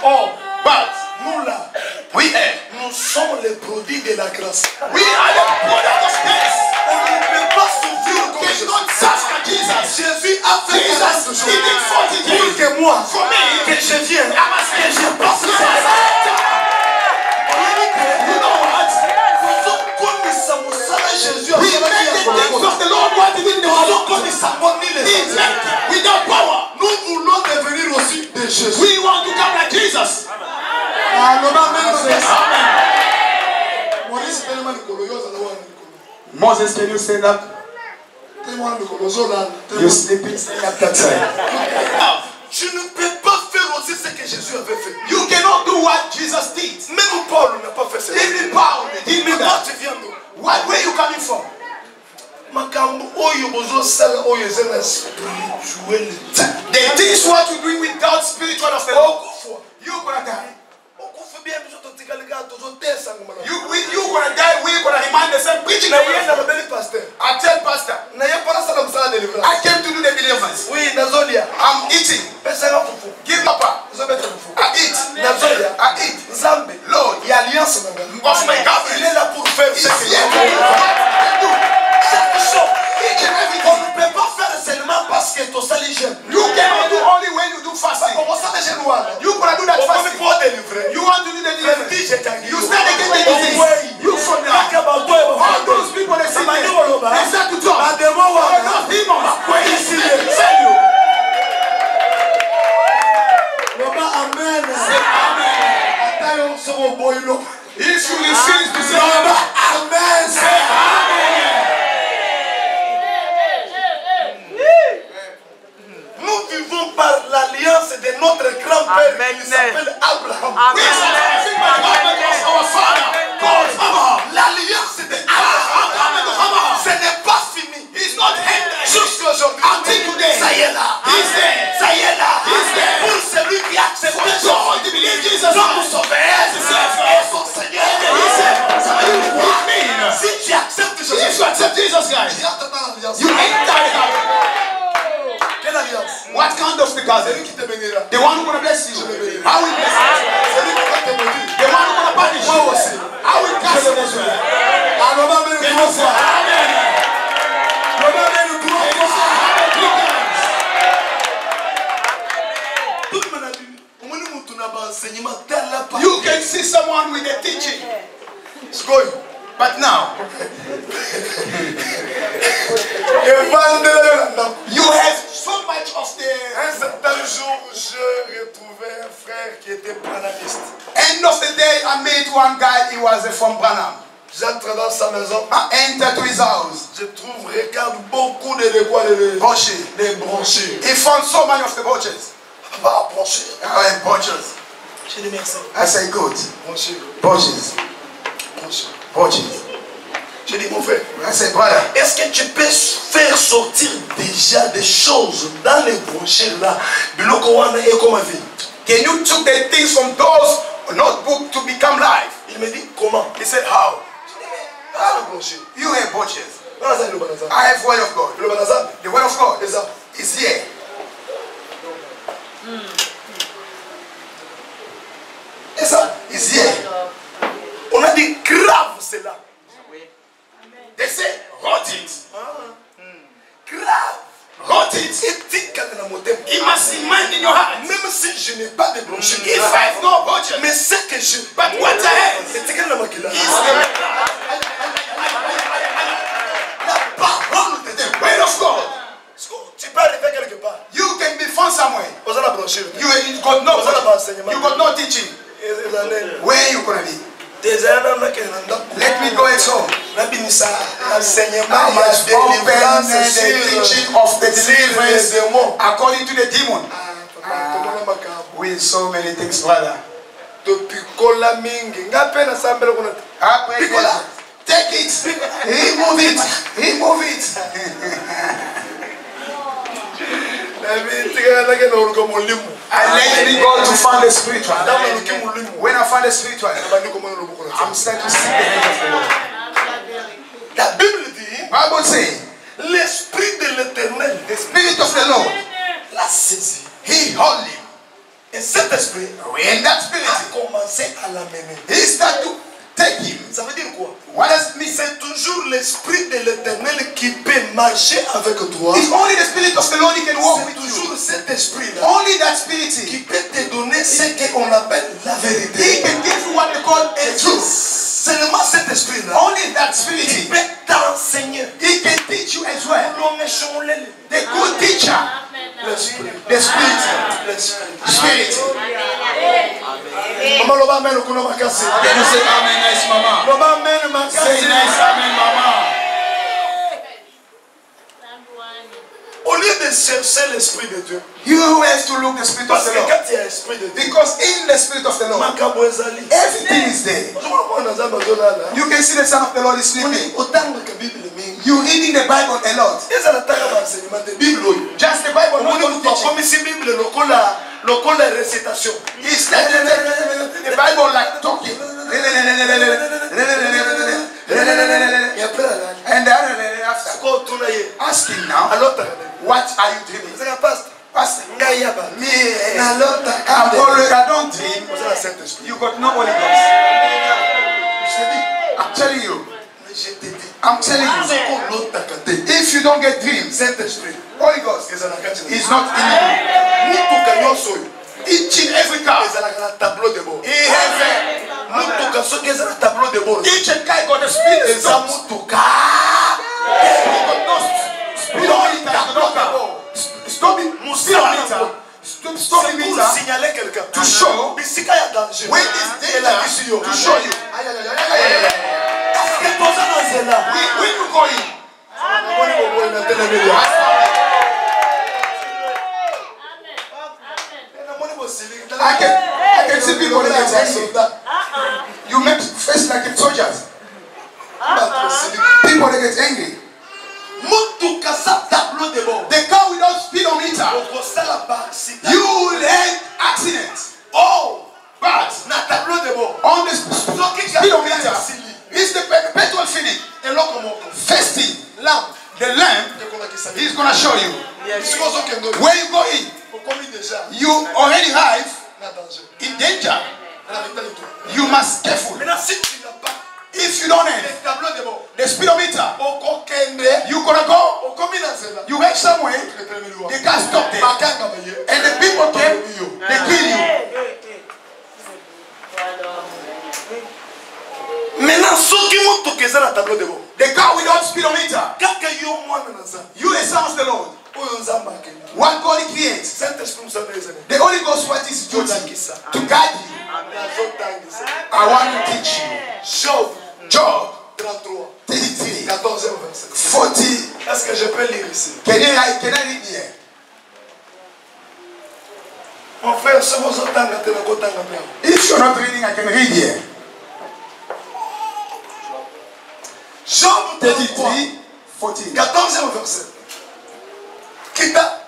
Oh, But nous là, we are nous sommes les produits de la grâce. the product of grace. On ne peut pas souffrir You comme Jésus. cannot suffer Jesus. Jésus a fait 40 Jesus, jours he did 40 pour days. que moi, For me, que je vienne, I must que je say, passe ça. you know what? Tozokomisa mosala Jésus We make the things of the Lord what he did in the world. tozokomisa ngoni les He autres. made it without power. Nous voulons devenir aussi des Jésus. We want to come like Jesus. Amen. Maurice tellement likolo yo zala wana likolo. Moses, can you stand up? Tellement likolo zola. You're sleeping. Stand up that side. Tu ne peux pas faire aussi ce que Jésus avait fait. You cannot do what Jesus did. Même Paul n'a pas fait ça. Even Paul did Mais do toi that. tu viens d'où? Where are you coming from? Makambo oyo bozosala oyo eza na spiritualité. The things what you doing with God's spiritual of the Lord. Okufa. You're gonna die. Okufa bien biso totikali kaka tozotesa ngoma na. You gonna die. We're gonna remind the same preaching. Na ye na lobeli pasteur. I tell pastor, Na ye mpona sala mosala délivrance. I came to do the deliverance. Oui, nazolia. I'm eating. Pesanga fufu. Give papa. Nazobeta fufu. I eat. Nazolia. I eat. Nzambe. Lord, Il y a alliance na nga. of my Il government. est là pour faire ce It's que here il to do what I do. Chaque chose. Each and On everything. ne peut pas faire seulement parce que tu sali jeune. You cannot do only when you do fasting. On sala jeune wana. You gonna do that On peut fasting. pas délivrer. You want to do the deliverance. You You start again the disease. You from now. All those people they sit there. They start to talk. Those demons. When they see them, tell you. Amen. Say amen. If you refuse to say amen, say amen. Nous vivons par l'alliance de notre grand-père qui s'appelle Abraham. We are living by the government of our father, God, Abraham. L'alliance de Abraham, ce n'est pas fini. It's not ended. Jusqu'aujourd'hui, Until today. ça y est là. He's there. Ça y est là. He's there. Pour celui qui accepte For Jésus God to believe Jesus comme Christ. sauveur et son Seigneur. Si tu acceptes If Jésus, you accept Jesus Christ, tu entres dans l'alliance. you enter the covenant. Quelle alliance? What kind of the Celui covenant? qui te bénira. The one who gonna bless you. I will bless you. Celui qui va te bénir. The one who gonna punish Moi you. aussi. I will cast you this way. Alors, on va mettre une fois. On va mettre une fois. Tout le monde a dit, on m'a dit, on a un enseignement tel la part. You can see someone with a teaching. It's going. But now, you have so much of the Un certain jour, je retrouvais un frère qui était branamiste. end of the day. I met one guy. He was from Branham. J'entre dans sa maison. I enter to his house. Je trouve, regarde beaucoup de Bushes. Les branchures. He found so many of the bushes. Pas branchures. Bushes. J'ai dit merci. I say good. Branchures. Bushes. Branchures. Bushes. J'ai dit mon frère. I say brother. Est-ce que tu peux faire sortir déjà des choses dans les branchures là? Biloko wana et comme vie. Can you took the things from those notebook to become life? Il me dit comment? He said how? Ah, le branchure. You have bushes. Le banazan. I have word of God. Le banazan. The word of God C'est ça. is here. Et ça, Is here. on a dit grave cela. They say rot it. Grave. Rot it. Éthique dans mon thème. It must remain in your heart. Même si je n'ai pas de branchures. If I have no budget, Mais ce que je. but what I have Éthique dans ma kila. is the parole de the word of God. Tu peux arriver quelque part. You can be found somewhere. Vous avez la brochure. You got no Vous avez l'enseignement. you got no teaching. Where you gonna be? Let me go at home. I must open the teaching of the deliverance according to the demon. With so many things, brother. Take it. Remove it. Remove it. And let me go to find the spiritual. When I find the spiritual, I'm starting to see the hand of the Lord. La Bible dit, Bible says, l'esprit de l'Éternel, the spirit of the Lord, l'a saisi. he held him. Et cet esprit When that spirit, a commencé à l'amener. he started to take him. Ça veut dire quoi? What does it mean? C'est toujours l'esprit de l'Éternel qui peut marcher avec toi. It's only the spirit of the Lord he can walk C'est with toujours you. cet esprit-là Only that spirit. qui peut te donner ce qu'on appelle la He vérité. can give you what they call a truth. Seulement cet esprit-là Only that qui spirit. peut t'enseigner. He can teach you as well. L'homme est chonlé. The good teacher. L'esprit. The spirit. L'esprit. Spirit. Maman loba amen okuna makasi. Can you say amen, nice mama? Loba amen Say makasi. nice amen, mama. Au lieu de chercher l'esprit de Dieu. You have to look the spirit of Parce the que Lord. quand il y a l'esprit de Dieu, Because in the spirit of the Lord, makambo ezali. everything is there. You can see the Son of the Lord is sleeping. Otanga Bible mingi. You reading the Bible a lot. Eza nataka ba enseignement de Bible oyo. Just the Bible, not Omoni only mutu teaching. akomisi Bible lokola récitation. It's like the Bible like talking. Et après là, And after, ko tuna ye. asking now, Alota. what are you dreaming? Ezaka pastor. Pastor, Ngai yaba. me, Alota. I don't dream. Oza la Saint-Esprit. You got no Holy Ghost. I'm telling you. Je te dis. I'm telling you. Soko lota kate. If you don't get dreams, Saint-Esprit. Holy Ghost Eza na kati. is not in you. Mutuka nyonso oyo. Each and every car, Ezalaka na tableau de bord. he has a, Mutuka soki eza na tableau de bord. each and guy got a spirit. Eza mutuka. Stop it. Speedometer. Stop C'est pour speedometer. signaler quelqu'un. To show Bisika ya danger. when it's Elle a dit si yo. danger to show you. Parce que toza na nzela. When you go in, Omoni boboye na telemi ya. Namoni bosili. I can see people that get angry. You make face like a soldiers. People that get angry. Mutuka sa tableau de bord. The car without speedometer, Okosala ba accident. you will have accident. Oh, But na tableau de bord. on the speedometer, it's the petrol finish. Eloko moko. First thing, Lampe. the lamp Ekona kisali. is gonna show you Bisiko zo kendo. where you go in. Okomi déjà You already arrive na danger. in danger. Na vitalité. You must be careful. Maintenant si tu n'as pas If you don't le have tableau de bord. the speedometer, Okokende. you gonna go. Okomi na nzela. You went somewhere. The car stopped there, Bakanga baye. and the people came. They kill you. Maintenant soki mutuka eza na tableau de bord. The car without speedometer. Kaka yo mwana na nzambe. You the son of the Lord. Oyo nzambe akenda. What God creates. Saint-Esprit musana ezana. The Holy Ghost, what is duty? To guide you. Azotangisa. I want to teach you. Job. Job. Est-ce que je peux lire ici? Can I read here? Mon frère, si vous entendez, If you're not reading, I can read here. Job 33, 14, 14. 14e verset. Kita.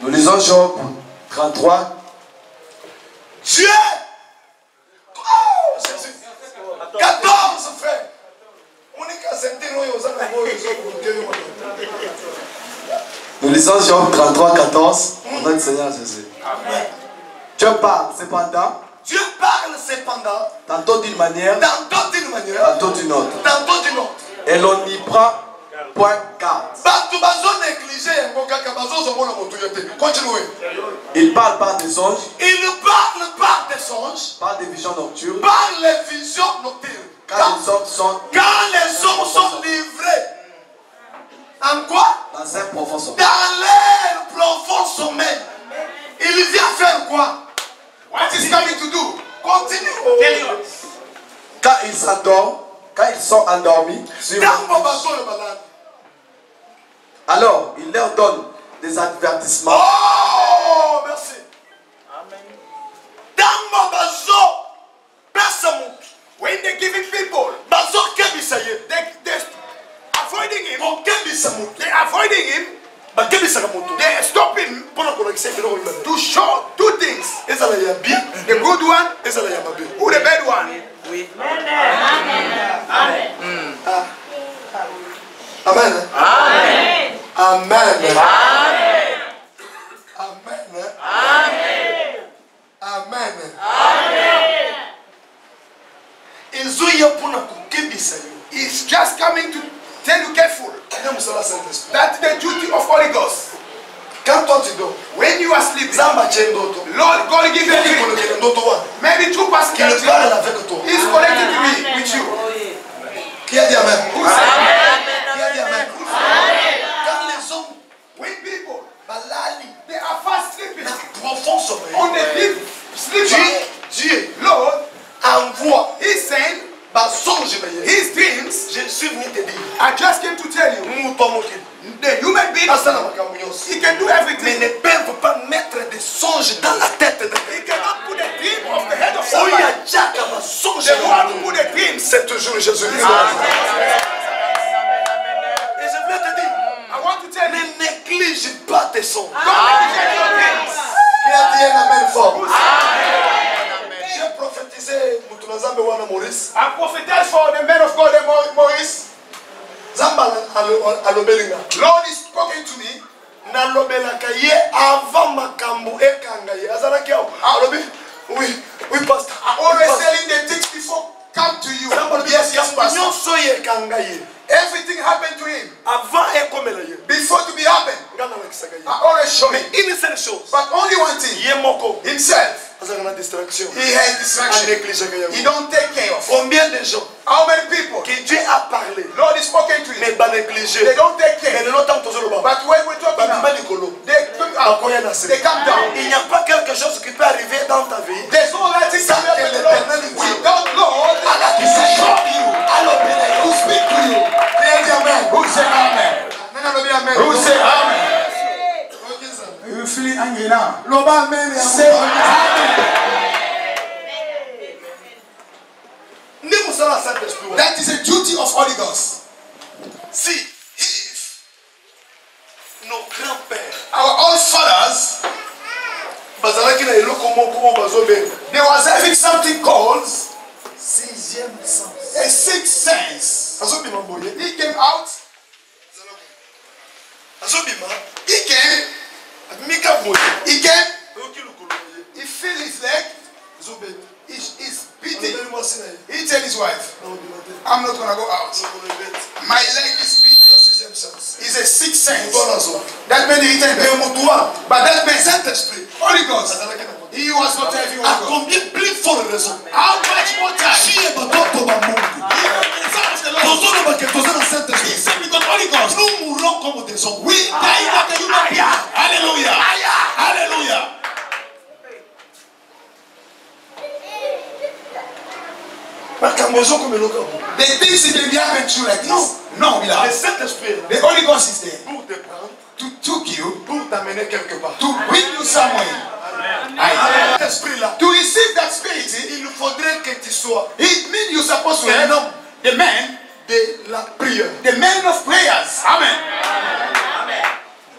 Nous lisons Job 33. Dieu. Oh, Jésus. 14, frère. On est qu'à sentir Nous lisons Job 33, 14. Au nom du Seigneur Jésus. Dieu parle cependant. Dieu parle cependant. Tantôt d'une manière. Tantôt d'une manière. Tantôt d'une autre. Tantôt d'une autre. Et l'on n'y prend point garde. Continuez. Il parle par des anges. Il parle par des anges. Par des visions nocturnes. Par les visions nocturnes. Quand les hommes sont livrés. En quoi? Dans un profond sommeil. Dans leur profond sommeil. Il vient faire quoi? What is coming to do? Continue. Quand ils s'endorment, quand ils sont endormis, alors il leur donne des avertissements. Oh, merci. Amen. When they're giving people, they're avoiding him. They're avoiding him. They stop him to show two things. The good one or the bad one. Amen. Amen. Amen. Amen. Amen. Amen. He's just coming to tell you careful. That's the duty of Holy Ghost. When you are sleeping, Lord God give you a dream. Maybe two persons is connected to me with you. Qui a dit Amen? Who said Amen? When people they are fast sleeping on the deep sleep, Lord envoie. He's saying his dreams. I just came to tell you. The human being, he can do everything. Mais ne peuvent pas mettre des songes dans la tête de He cannot put a dream of the head of somebody. The one who put a dream. C'est toujours Jésus-Christ. Et je voulais te dire, I want to tell you, ne néglige pas tes songes. don't neglect your dreams. Qui a dit un amen fort? J'ai prophétisé Maurice. I prophesied for the man of God, Maurice. Lord is spoken to me. Nalobelaka ye avant makambo ekanga ye. Azalaki awo. Alobi, oui, pastor. I'm always telling the things before come to you. Yes, pastor. Nyonso ye ekanga ye. Everything happened to him Avant ekomela ye. before to be happened. Ngana lakisaka ye. I always show Mais him. une seule chose. But only one thing, Ye moko. himself. Azalaka na distraction. He has distraction. Anégligaka ye. He don't take care of. Combien de gens How many people? que Dieu a parlé Lord is spoken to mais him. ba négligé. They don't take Mais care. le longtemps toujours le bas. But when we talk Ba now, bima likolo. they come down. Il n'y a pas quelque chose qui peut arriver dans ta vie. There's no right thing Sans to que happen to l'Éternel Lord. dise. Without Lord, Allah qui se show you. Alors who speak to you. Who say amen? Who say amen? You feeling angry now? Say amen. That is a duty of Holy Ghost. Si, if nos grands-pères, Our old fathers, bazalaki na eloko moko bazobenga they was having something called sixième sens. a sixth sense. Azobima boye. He came out. Azobima. He came. Mika boye. He came. Oki lokolo ye. He feel his leg. Zobeta. He's beating. Azobeli mwasi na ye. He tell his wife, Na obima te. I'm not gonna go out. Lokolo ebeti. My leg is beating. Sixième sens. It's a sixth sense. Mbona zo. That made it Mais enter. motuwa. But that man, Saint-Esprit. Holy Ghost, Azalaki na motuwa. he was not having A Holy Ghost. combien plus forte raison. How much more time? Chie batoto ba Mungu. Tozono ba ke tozana He Saint-Esprit. said, because Holy Ghost, Nous mourrons comme des hommes. we die like a human being. Alléluia. Alléluia. makambo ezokomeloka The things that may happen to you like non this. No, Le beloved. Saint-Esprit The Holy Ghost is there pour te prendre, to took you, pour t'amener quelque part. to bring you somewhere. Avec cet esprit-là, To receive that spirit, il faudrait que tu sois it means you're supposed to un have homme the man, de la prière. the man of prayers. Amen.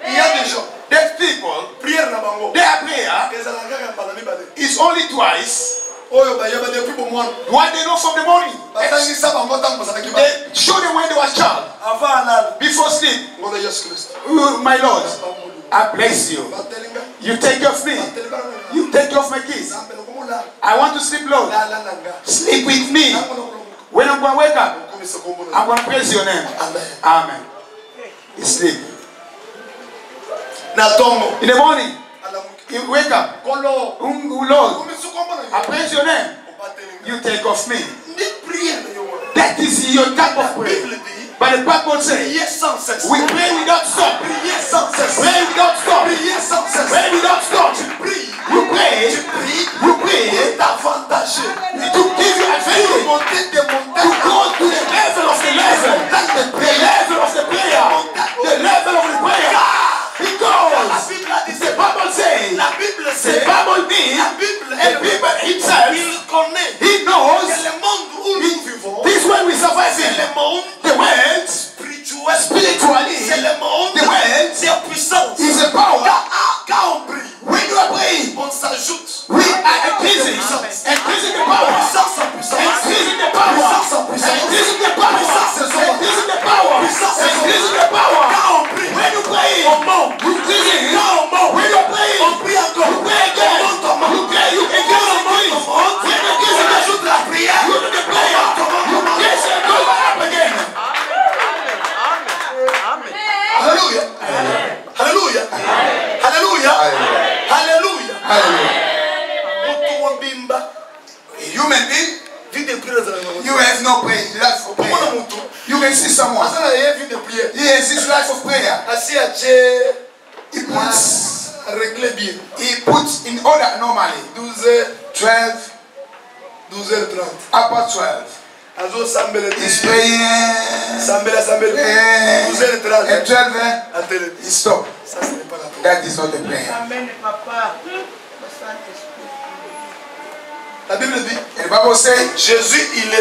Il y a des gens, There's people, prière na bango. their prayer ezalaka mbala mibale. is only twice. Oyo bayeba depuis bomwana. What they know from the morning. Batangisa bango tango bazalaki ba. They show them when they was child. Avant alala. Before sleep. Ngolo Yesu Kristo. My Lord, I bless you. Batelinga. You take care of me. You take care of my kids. I want to sleep, Lord. Sleep with me. When I'm going to wake up, I'm going to praise your name. Amen. You sleep. In the morning, you wake up. Lord, I praise your name. You take off me. That is your type of prayer. But the Bible says, we pray without stop. Pray without stop. Pray without stop. You pray. You pray to give you advantage. To go to the level of the level. The level of the prayer. The level of the prayer. Because the Bible says, the Bible means, and people himself, he knows this way we survive in the world spiritually. The world is a power. When you are praying, we are increasing the power, increasing the power, increasing the power, increasing the power, increasing the power. When you pray, you increasing. When you pray, you pray again. You pray, you increase the praise. When you increase the prayer, you do the prayer. You increase and go up again. Hallelujah. Hallelujah. Hallelujah. Hallelujah. Human being, you have no prayer. Life of prayer. You can see someone. He has his life of prayer. He puts in order normally. 12, 12h30. upper 12. He's praying. At 12, he stops. That is not the prayer. Amen, Papa. La Bible dit, The Bible says, Jésus, il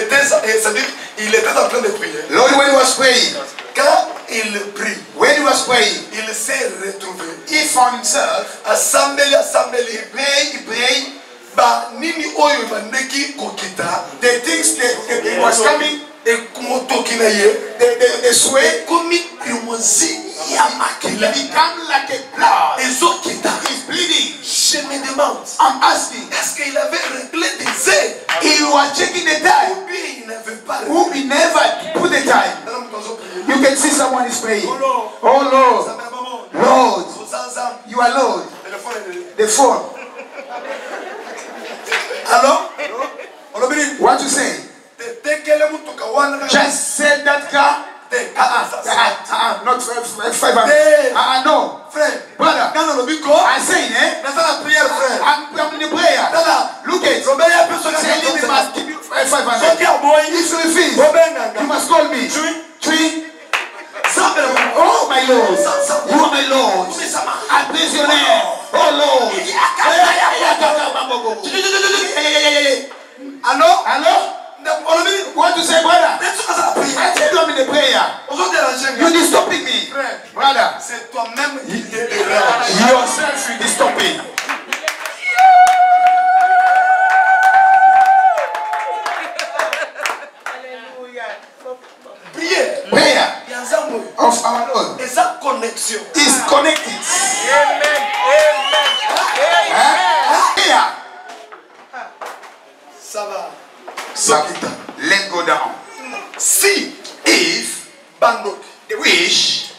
était en train de prier. Lord, when he was praying, Quand il prie, when he was praying, il s'est retrouvé. he found himself. Assemblée. He prayed. Ba nini oyo bandeki kokita. The things that was coming, Ekumotoki na ye. the sweat, Komi krimosi ya makila. it became like a blood. Ezokita. He's bleeding. Je me demande, I'm asking, est-ce qu'il avait réglé des heures? he was checking the time. Ou bien il n'avait pas réglé? Who he never put the time. You can see someone is praying. Oh Lord, Lord, you are Lord. The phone. Alors, What you say? Just said that car. Not 500. No, brother. I say, I'm in the prayer. Look at it. He must give you 500. If you refuse, you must call me. Three. Oh my Lord, you are my Lord. I praise your name. Oh Lord. Hello? What to say, brother? I tell you I'm in the prayer. You're disturbing me, brother. C'est toi-même qui te dérange. Yourself you disturbing. Prier. Prayer Il y a un mot. of our Lord Et sa connexion. is connected. Prayer. Ça va. Let go down. Si. If Bandok. the wish.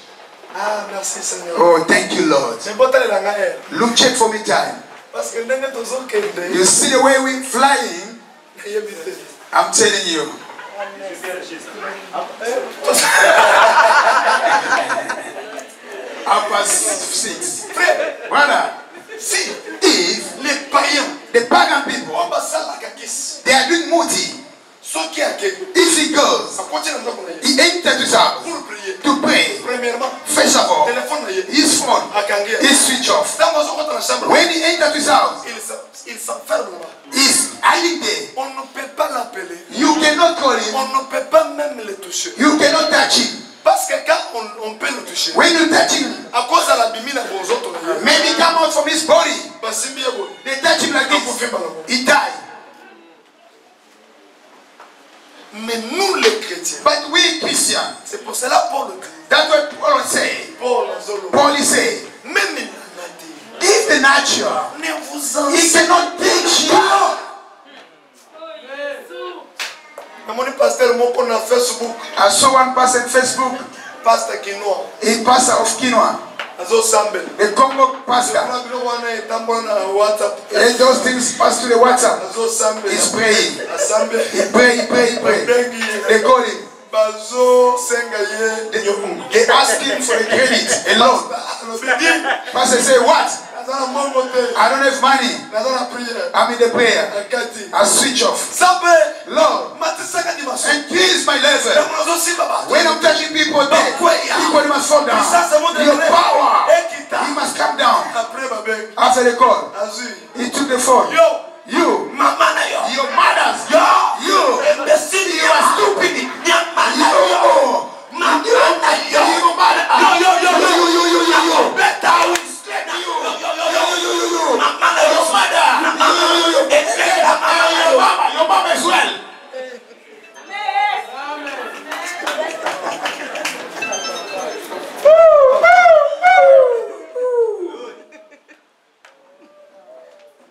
Ah, merci Seigneur. Oh, thank you, Lord. C'est bon d'aller là. Look, check for me time. Parce que ndenge tozokende. You see the way we're flying. I'm telling you. Half past 6. Brother, Si. if Les païens. the pagan people, Basalaka they are doing multi. Soki ake. If he goes, Akoche na ndoko na ye. he enters his house. Pour Jezebel, his phone is switched off. When he entered his house, il s'enferme là-bas. he's hiding there. On ne peut pas l'appeler. You cannot call him. On ne peut pas même le toucher. You cannot touch him. Parce que quand on peut le toucher, When you touch him, à cause de la bimina aux autres, maybe come out from his body. c'est bien bon. They touch him like this. He died. Mais nous les chrétiens, But we Christians, c'est pour cela Paul dit. that's what Paul say. Paul is saying, Même il a dit, if the natural, ne vous he enseignez cannot teach you. pas. Mon pasteur, mon on a Facebook, I saw one person on Facebook, pasteur Kinoa, a pastor of Quinoa, Azo Sambel. the Congo pastor. And those things pass to the WhatsApp. He's praying. He pray. They call him. They ask him for a credit, a loan. Pastor say, what? I don't have money. I'm in the prayer. I switch off. Lord, and this is my level. When I'm touching people there, people must fall down. Your power, he must come down. After the call, he took the phone. You, your mothers, you are stupid. Your mama as well.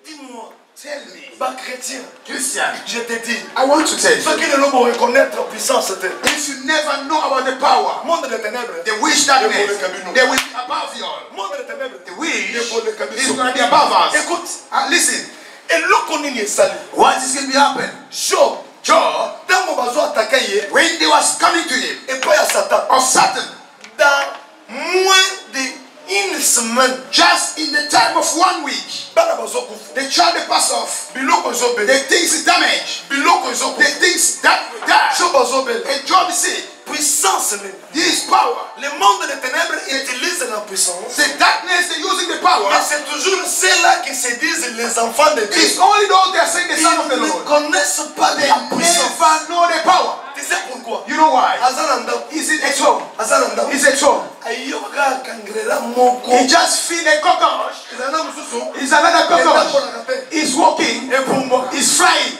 Dis-moi, Tell me, pas chrétien, Christian, je te dis, I want to tell ceux you, qui ne l'ont pas reconnaître la puissance, c'était if you never know about the power, monde des ténèbres, the witch darkness, they will be above you all. monde des ténèbres, The witch is going to be above us. écoute, Listen, et l'okonini est salé. what is going to happen? Job, Job, tant qu'on va jouer attaquer, when they was coming to him et pas à Satan, of Satan, dans moins d'une semaine, just in the time of 1 week, bana bazo kufu, the child pass off. biloko zobe, The things damaged. biloko zobe, The things that die. Job azobele, And Job said, puissance même. this power, Le monde des ténèbres utilise la puissance. the darkness, they're using the power. Mais c'est toujours ceux-là qui se disent les enfants de Dieu. It's only those that are saying the son of the Ils ne Lord. connaissent pas de They la puissance. never know the power. Tu sais pourquoi? You know why? Azananda, Is it at home? Azananda, Is it home? ayoka kangrela moko. He just feel a cockroach. Ezana mususu, It's another cockroach. cockroach. He's walking. Epumbwa. He's flying.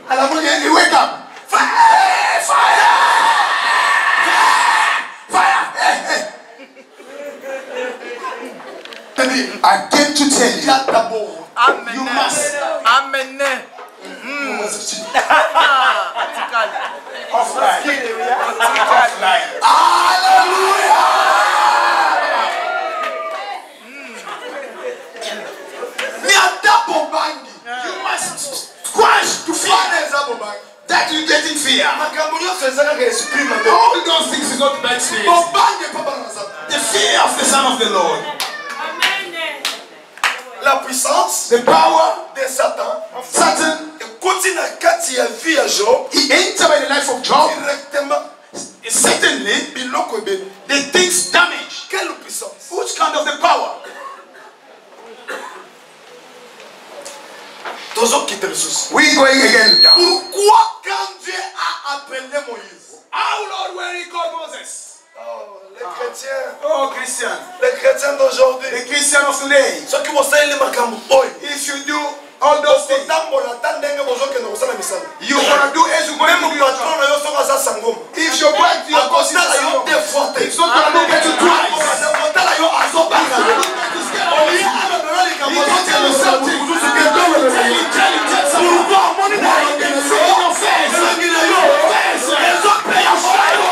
Alamoye, And he wake up. Fire! Fire! Fire! Hey, hey. I came to tell you, d'abord. Amen. you must Amen. offline. Offline. Hallelujah! You must squash to fear that you get in fear. All those things is not bad spirit. The fear of the Son of the Lord. La puissance The power de Satan of Satan. continue à kati ya vie ya Job He entered by the life of Job. directement. Certainly, Biloko ebele. the things damage. Quelle puissance? Which kind of the power? Tozo quitte le souci. We going again down. Pourquoi quand Dieu a appelé Moïse? How Lord when he called Moses? Oh, les chrétiens, Oh Christian, les chrétiens d'aujourd'hui, the Christian of today. ceux qui vont savoir makambo oyo. If you do all those things, Tambola tandenge bozokende kosala misala. you're gonna do as you going to Même do your patron job. na yo soko aza sangoma. If your back to your boss is Akotala yo wrong, deux fois te. it's not gonna look at you twice. Akotala yo azobanga yo. Oye alobela likambo Tell you something. Tell you something. Pourquoi omoni na yo? Say in your face. Elangi na yo. Face. Ezope ya fire.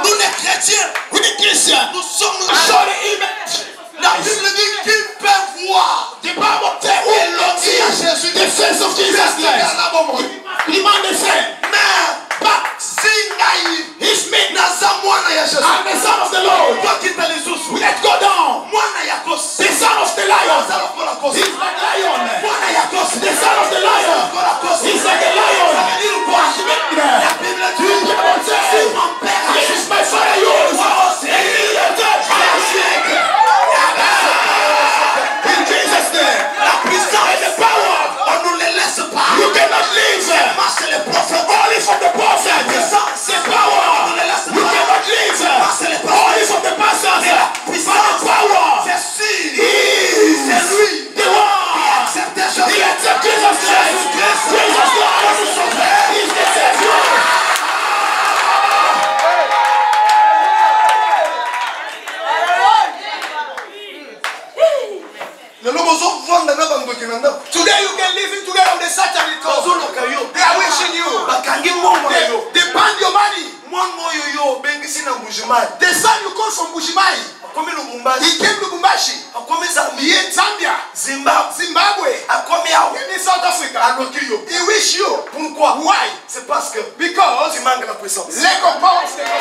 Nous les chrétiens, nous sommes la Bible dit qu'ils peuvent voir. The Bible tells Et you l'on dit à Jésus, the face of Jesus Christ. Demand the same. mais pas si naïf. He's made Naza mwana ya Jésus. I'm the Son of the Lord. Toi qui te He wish you. Pourquoi? Why? C'est parce que Because tu manques la puissance. lack of power is the Lord.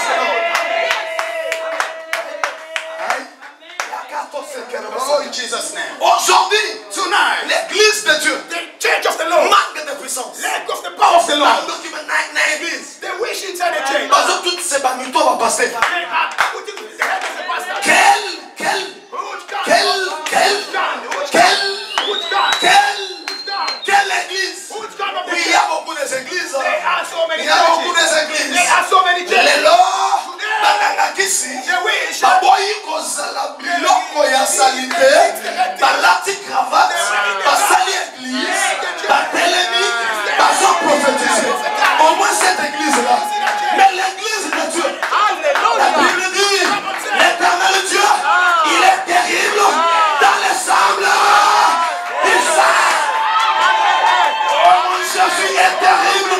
Oh, in Jesus' name. Aujourd'hui, Tonight, l'église de Dieu the church of the Lord, manque de puissance. lack of the power of the Lord. L'église. They wish inside the church. Parce que toutes ces bannitos vont passer. They are putting the head of the pastor. Quelle église? Oui, il y a beaucoup d'églises. There are so many Il y a beaucoup churches. d'églises. There are so many churches. Lelo, banangakisi, They wish. baboyi kozala biloko ya salite, balati cravate, basali église, batelemi, bazo prophétiser. Au moins cette église-là. Mais l'église de Dieu, la Bible dit, l'éternel Dieu, il est terrible dans les sables. Il sait. Oh, mon Jésus est terrible.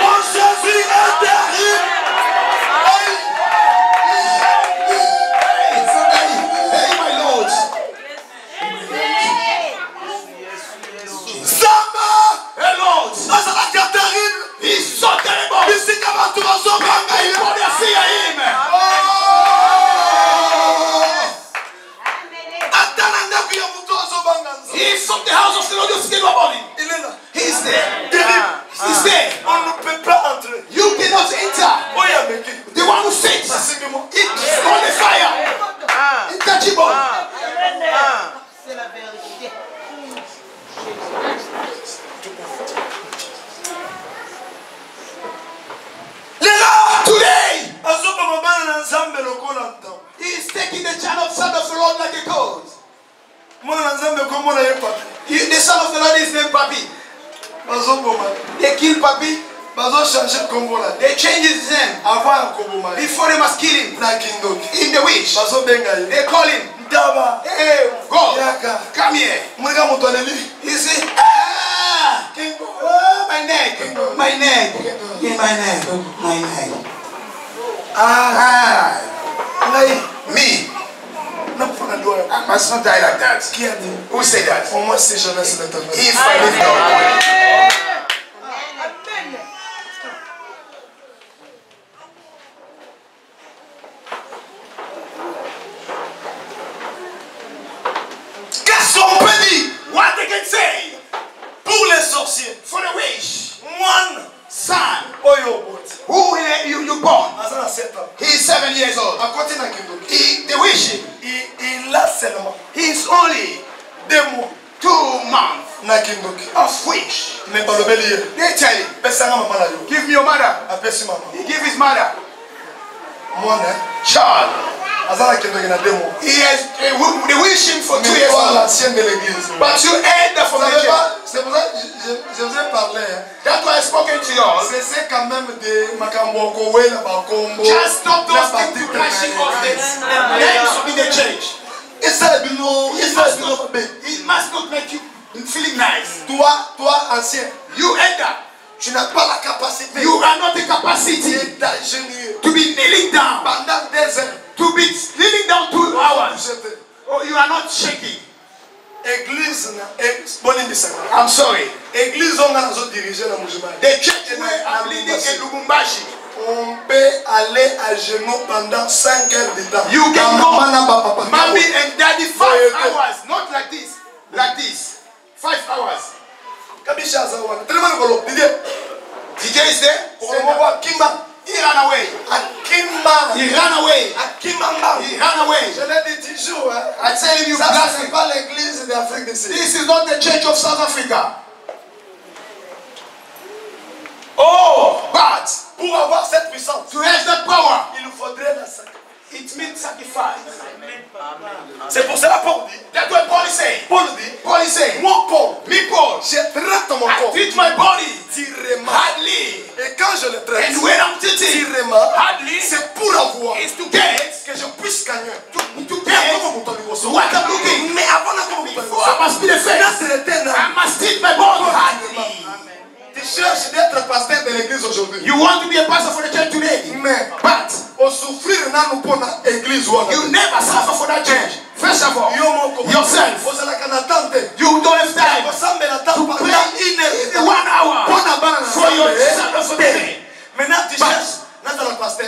Mon Jésus est terrible. Hey, my Lord. Samba. Hey, Lord. Azalaki ya terrible. He's so terrible. Bisika bato bazobanga ye. People they fear him. Ata na ndako ya moto azobanga nzambe. He's from the house of the Lord. You speak about him. Il est là. He's there. Terrible. He's there. On ne peut pas entrer. You cannot enter. Oya meki. The one who sits. Basiki-moi. It's on the fire. Untouchable. C'est la vérité. Lelo. Today, Azobanga bana na nzambe lokola ntambo. he's taking the child of son of the Lord like a colt. Mwana na nzambe komona ye papi. The son of the Lord is named Papi. Bazoboma. They kill Papi. Bazochange kombo na ye. They change his name. Avant ya koboma ye. Before they must kill him. Na kindoki. In the wish. Bazobenga ye. They call him. Ntaba. Hey, God. Yaka. Come here. Mweka moto aleli. He said, ah, oh, my neck. My neck. Yeah, my neck. My neck. Ah. Ngai. Me. Napona doya. I must not die like that. Qui a dit? Who said that? Au moins si jeunesse de l'éternel. If I live God. Qu'est-ce qu'on peut dire? What they can say Pour les sorciers. for the wish. Moine. Son, Oyo boti. who you born? Aza na 7 ans. He's 7 years old. Akoti na kindoki. They wish him. Il a seulement He's only 2 mois 2 months na kindoki. of wish. Mais balobeli ye. They tell him, Pesanga mama na yo. give me your mother. Apesi mama. He give his mother. Mwana. Child. Aza na kindoki na 2 mois. He has, they wish him for 2 Mais years toi old. l'ancien de l'église. But you heard that from the church. C'est pour ça que je vous ai parlé. Hein. That's why I spoken to you all. C'est quand même des makambo kowe na bakombo. Just stop those things to crashing off the names in the church. It must not make you feeling nice. Toi ancien, You elder, tu n'as pas la capacité you are not the capacity d'ingénieur to be kneeling down, pendant des heures. to be kneeling down 2 hours. Oh, you are not shaking. Église na boni misaka. I'm sorry. Église on a nazo diriger na mujima. The church where I'm leading in Lubumbashi, On peut aller à genoux pendant 5 heures de temps. you can go, papa. mommy and daddy, 5 Oh, hours, not like this, like this, 5 hours. Kabisha zawana. Tellement ngolo. Didier. DJ is there. Omo kimba. He ran away. Akimba. He ran away. Akimba. He ran away. Je l'ai dit toujours. Hein. I tell him, you Ça, ce n'est blasphemy. pas l'église d'Afrique du Sud. This is not the church of South Africa. Oh! But Pour avoir cette puissance, to have that power, il nous faudrait la sacrifice. it means sacrifice. C'est pour cela Paul dit. That's what Paul is saying. Paul dit. Paul is saying, Moi Paul, me Paul, je traite mon I corps treat my body tirement. hardly. Et quand je le traite And when I'm treating tirement, hardly, c'est pour avoir is to get, que je puisse gagner. to get what I'm looking. Mais avant d'avoir Before I must be the first. I must treat my body hardly. Tu cherches d'être pasteur de l'église aujourd'hui. You want to be a pastor for the church today, Mais but au souffrir nanu pona église wana. you never suffer for that church. First of all, Yo moko yourself. ozala kana tante. You don't have time Osambela tante to pendant pray 1 Maintenant, tu cherches.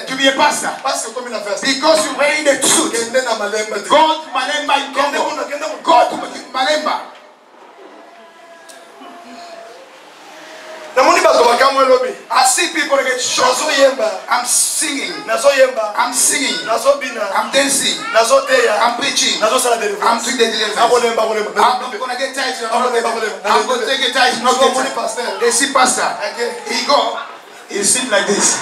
To be a pastor. Parce que comme il a fait ça. Because you wearing the truth. God Malemba in Congo. God Malemba. I see people get shot. I'm singing. I'm singing. I'm dancing. I'm preaching. I'm doing the deliverance. I'm not going to get tired. I'm going to take a tired. They see pastor. He go. He sit like this.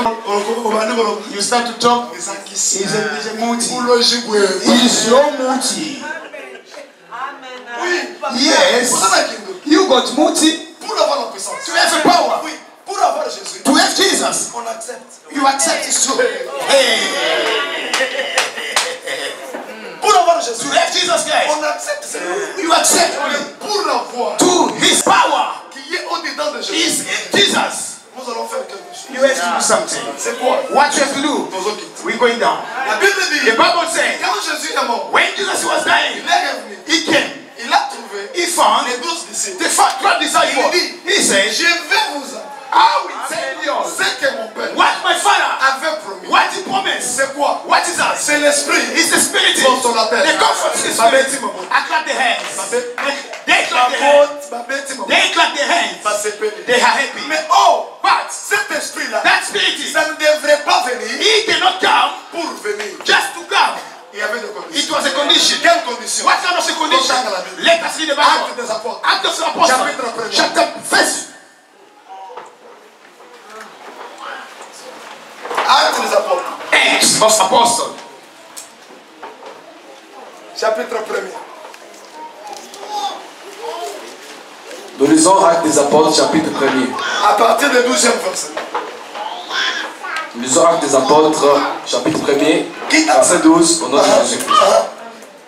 You start to talk. He's a muti. He's your muti. Yes. You got muti. To have a power. To have Jesus. You accept his truth. To have Jesus Christ. You accept him. To his power. Is in Jesus. You have to do something. What you have to do? We're going down. The Bible says when Jesus was dying, he came. He found the 12 disciples. He said, I will tell you what my father what he promised. What is that? It's the spirit. The comfort is the spirit. I clap the hands. They clap the hands. They clap their hands. They are happy. But that spirit, he cannot come just to come. It was a condition. What kind of a condition? Let us read the Bible. Acts of the Apostles, chapter 1. Acts of Apostles. Chapitre 1er. Nous lisons Actes des Apôtres, chapitre 1er. À partir du 12e verset. Nous lisons Actes des Apôtres, chapitre 1er, verset 12, au nom de Jésus-Christ.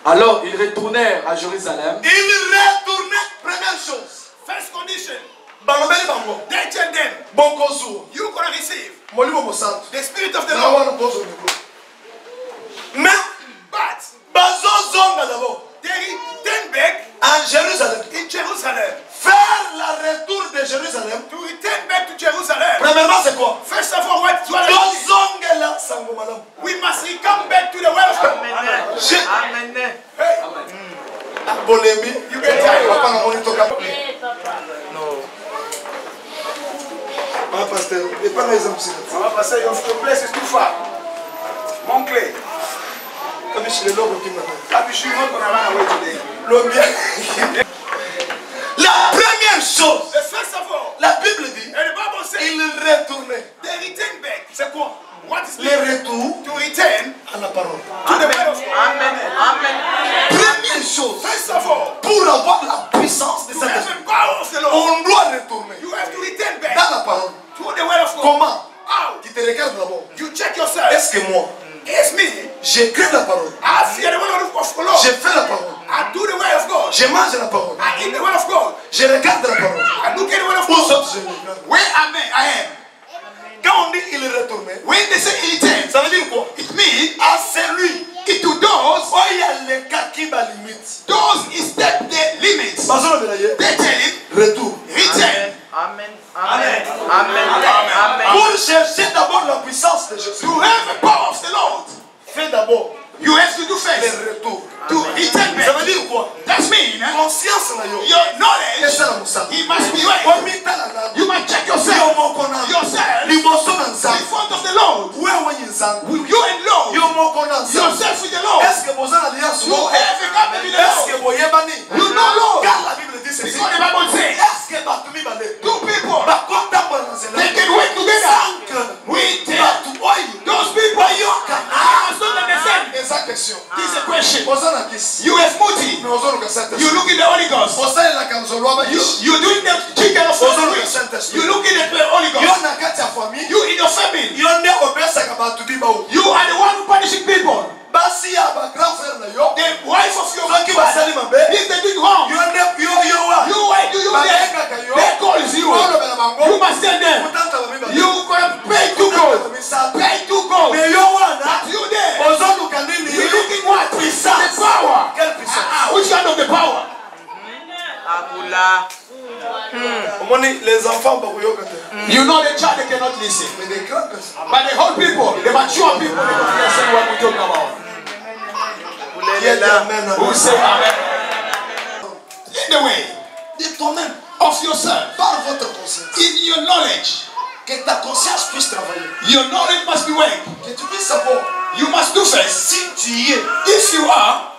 Alors, ils retournèrent à Jérusalem. Ils retournaient, première chose. First condition. They tell them, you gonna receive the spirit of the Lord. Mais, but they return back en Jérusalem. in Jerusalem. Faire le retour de Jérusalem. To return back to Jerusalem. Premièrement, c'est quoi? First of all, what we must come back to the well of God. Amen. Hey. You get tired. No. Pasteur, et pas les hommes. Pastor, your place is too far. Mon clé. Comme je suis le lobe qui m'appelle. I'm sure you're not going to run away today. La première chose, The first of all, la Bible dit, and the Bible says, il retournait. they return back. C'est quoi? What is Le retour to return à la parole. to the word of God? Amen. Première chose, First of all, pour avoir la puissance de to cette have esprit, the power of the Lord, on doit retourner you have to return back dans la parole. to the word of God. Comment? How? Tu te regardes d'abord. You check yourself. Est-ce que moi, It's me. j'écris la parole, I fear the word of the Lord. je fais la parole, I do the word of God. je mange la parole, I eat the word of God. je regarde la parole. I look at the word of Pour God. sorte, je regarde. Where am I am. Quand on dit il retournait, When they say he returns, ça veut dire quoi? it means À celui to those, où il y a les cas qui va limite. those he step the limits. Bazolo de l'ailleurs, They tell him, retour. return. Pour chercher d'abord la puissance de Jésus, To have the power of the Lord, fais d'abord you have to do first. le retour. To return Ça veut back. dire quoi? That means Conscience na yo. your knowledge, Esa la musa. he must be right. Omita la nani. You must check Yo yourself. moko na. Yourself. Liboso na In nzambe. front of the Lord. Wewe nzambe. You and Lord. Yo moko na nzambe. Yourself with the Lord. Est-ce que vous avez alliance? You have a covenant with the Est-ce que Lord. vous yebani? You know Lord. Car la Bible dit ceci. Because the Bible says, Est-ce que batumi bale? two people, Bakota banazela. they can work together. Cinq. With Batu oyo. those people, you must not understand. Esa question. This is a question. Ozana kisi. You have muti. Mais ozoro ka Saint-Esprit. You look in the Holy Ghost. Osalela kanzolo aba kishi. You doing the chicken of Ozoro the ka Saint-Esprit. You look in the Holy Yo Ghost. na kati ya famille. You in your family. Yo nde obesaka batu bibawo. You are the one who punishing people. Basi ya ba grand frère na yo. The wife of your Soki basali father. mabe. If they do wrong, Yo nde yo wa. you why do you Baleka there? yo. They call you. Olobela bango. You must tell them. Kutanta ba biba. You gonna pay to God. Pay to God. Me yo wana. But you there. Les enfants, you know the child, they cannot listen. But the whole people, the mature people, they don't understand what we're talking about. Who say amen? In the way de toi-même, of yourself, par votre conscience, in your knowledge, que ta conscience puisse travailler, your knowledge must be work. que tu puisses savoir You must do first. si tu es If you are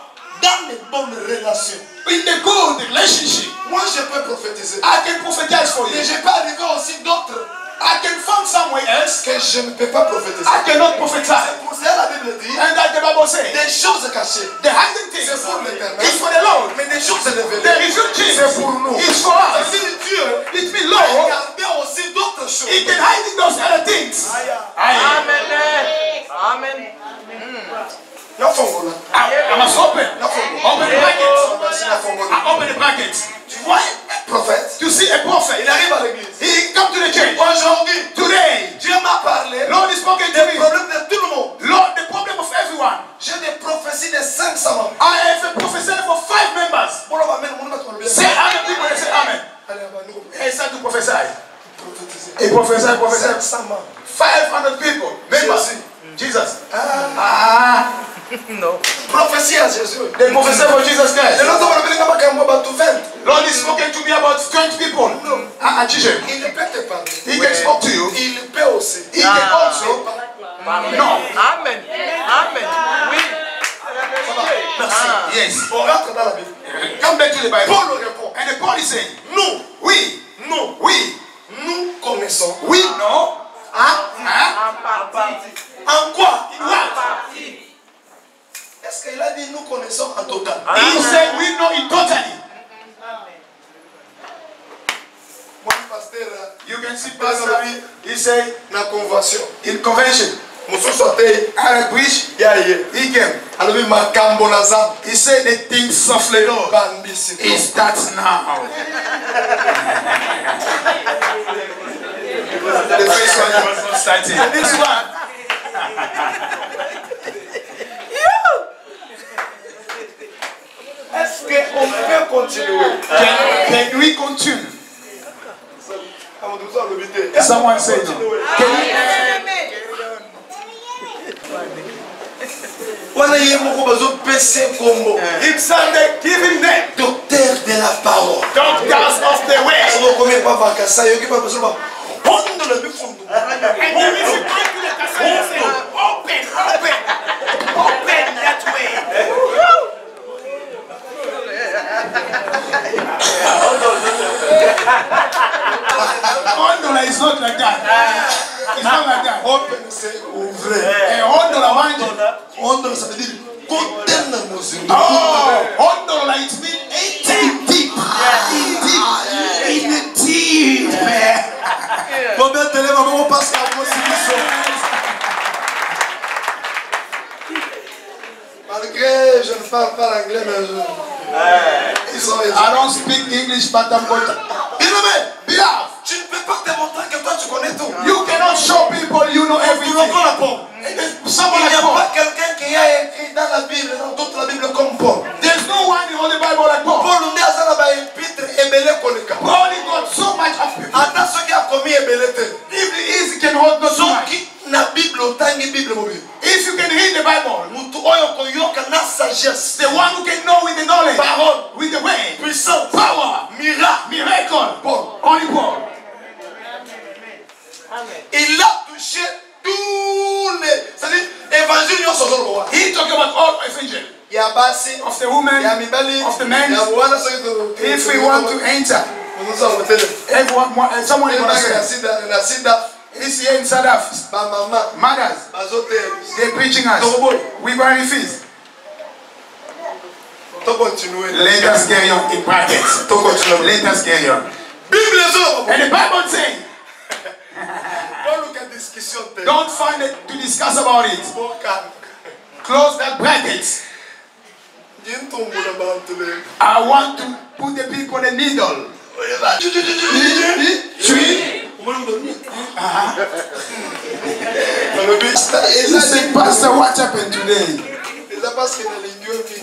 dans les bonnes relations. in the good relationship, Moi, je peux prophétiser. I can prophesize for you. Mais je peux arriver aussi d'autres I can find somewhere else. que je ne peux pas prophétiser. I cannot prophesy. Pour ça, la Bible dit And that the Bible says, des choses cachées. the hiding things C'est pour l'éternel. is for the Lord. Mais des choses révélées. The revealed things C'est pour nous. is for us. C'est Dieu. It means Il Lord. garder aussi d'autres choses. He can hide in those other things. Amen. Amen. Il y a un fond là. I must open. Open the bracket. I open the bracket. Tu vois un prophète. To see a prophet. Il arrive à l'église. He come to the church. Aujourd'hui, Today, Dieu m'a parlé Lord is spoken to des me. problèmes de tout le monde. Lord, the problem of everyone. J'ai des prophéties de 500 membres. I have a prophecy for 5 members. Pour le moment, on va te le Say amen, people, they say amen. Allez, on va nous He start to prophesy. prophétiser. He prophesy. 500 membres. 500 people. Members. Jésus. Jesus. No. Prophétie à Jésus. They prophesy for Jesus Et Christ. l'autre, on va le dire qu'il y a tout 20. Lord is spoken to me about 20 people. Jesus. Il ne peut te parler. He can speak to you. Il peut aussi. He can also. No. Amen. Amen. Oui. Merci. Yes. On rentre dans la Bible. Come back to the Bible. Paul répond. And the Paul is saying, Nous, we connaissons. know. En partie. En quoi? In what? Est-ce qu'il a dit nous connaissons en total? He said we know it totally. Moi, pasteur, You can see Pastor, he said na convention. in convention, Mususu ate I preach, ya ye. he came. Alobi makambo na zambi. He said the things of the Lord. Bambisi. It starts now. The first one was not starting. This one. Est-ce qu'on peut continuer? Can we continue? Someone said no. Wana ye moko bazo pese kombo. If Sunday giving them Docteur de la parole. doctors of the way. Soko kome pa bakasa yoki pa bazo ba. Hondo la bifundu. And then if you come to the castle, you say, open that way. Hondola is not like that. It's not like that. Open c'est ouvert. Hondola mind. Hondo ça veut dire côté na musique. Oh, hondola it means 18 deep. In deep. Combien de télé maman passe à musique. Malgré je ne parle pas l'anglais mais I don't speak English, but I'm going to. Beloved, tu ne peux pas te montrer que toi tu connais tout. you cannot show people you know everything. Someone Il n'y like a Paul. pas quelqu'un qui a écrit dans la Bible, dans toute la Bible comme Paul. There's no one in all the Bible like Paul. Paul on dit à ça là bas épître ébélé koleka. Paul he got so much of people. Attends ce qui a commis ébélé te. If it is, he can hold no so So much. qui na Bible otangi Bible mobile. If you can read the Bible, Mutu oyo koyoka na sagesse. the one who can know with the knowledge, Parole, with the way, puissance, power, miracle, Paul. only Paul. Il a touché tous les. C'est-à-dire, évangile yo sozo ko wa. He talking about all evangel Ya basi, of the woman, ya mibali, of the men. ya wana so to. If we want to enter, Nous avons télé. everyone, someone is going to Na say, sida na sida it's here in South Africa. ba mama Mothers, bazote. they're preaching us. We're going to refuse. To continuer. Let us carry on in brackets. To continuer. Let us carry on. Bible zo. And the Bible saying, Don't look at discussion. don't find it to discuss about it. Close that bracket. I want to put the people in the middle. He said, Pastor, what happened today?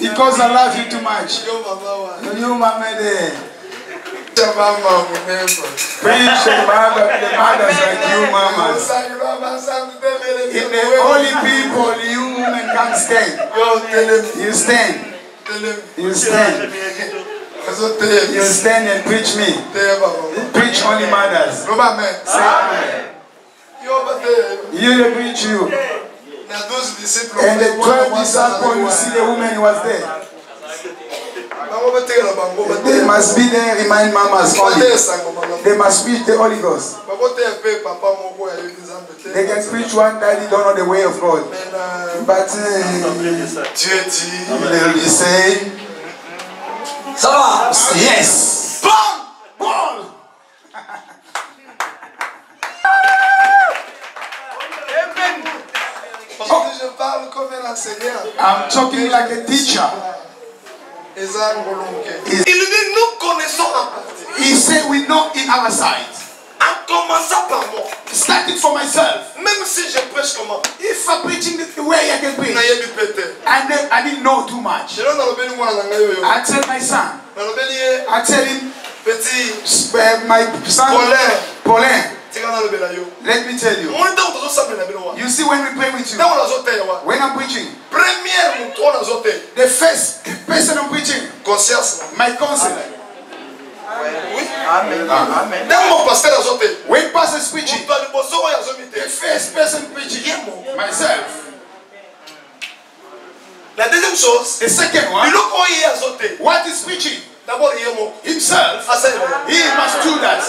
Because I love you too much. You, mama there. Preach the mothers like you, mamas. In the holy people, you women can't stand. You stand. You stand. You stand and preach me. Preach only mothers. Say amen. You preach you. And the 12 disciples, you see the woman who was there. They must be there, remind mamas only. They must preach the Holy Ghost. They can preach one that they don't know the way of God. But they'll say, ça va? Yes. Paul. Je parle comme un enseignant. I'm talking like a teacher. Il dit nous connaissons en partie. He said we know in our side. En commençant par moi. Starting for myself. Même si je prêche comment. If I'm preaching the way I can preach, I didn't know too much. I tell my son. I tell him, my son, Paulin. Let me tell you. You see, when we pray with you, when I'm preaching, the first person I'm preaching, my counselor. Amen. Amen. When pastor is preaching, the first person preaching, myself. The second one, what is preaching? Himself. He must do that.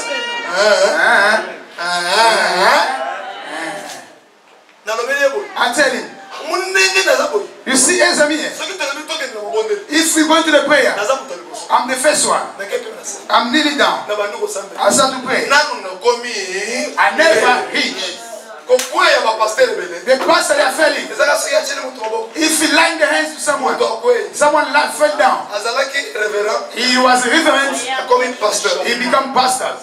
I tell him, you see, if we go into the prayer, I'm the first one. I'm kneeling down. I start to pray. I never reach. The pastor they are failing. If he lined the hands to someone fell down. He was a reverend. He became pastor.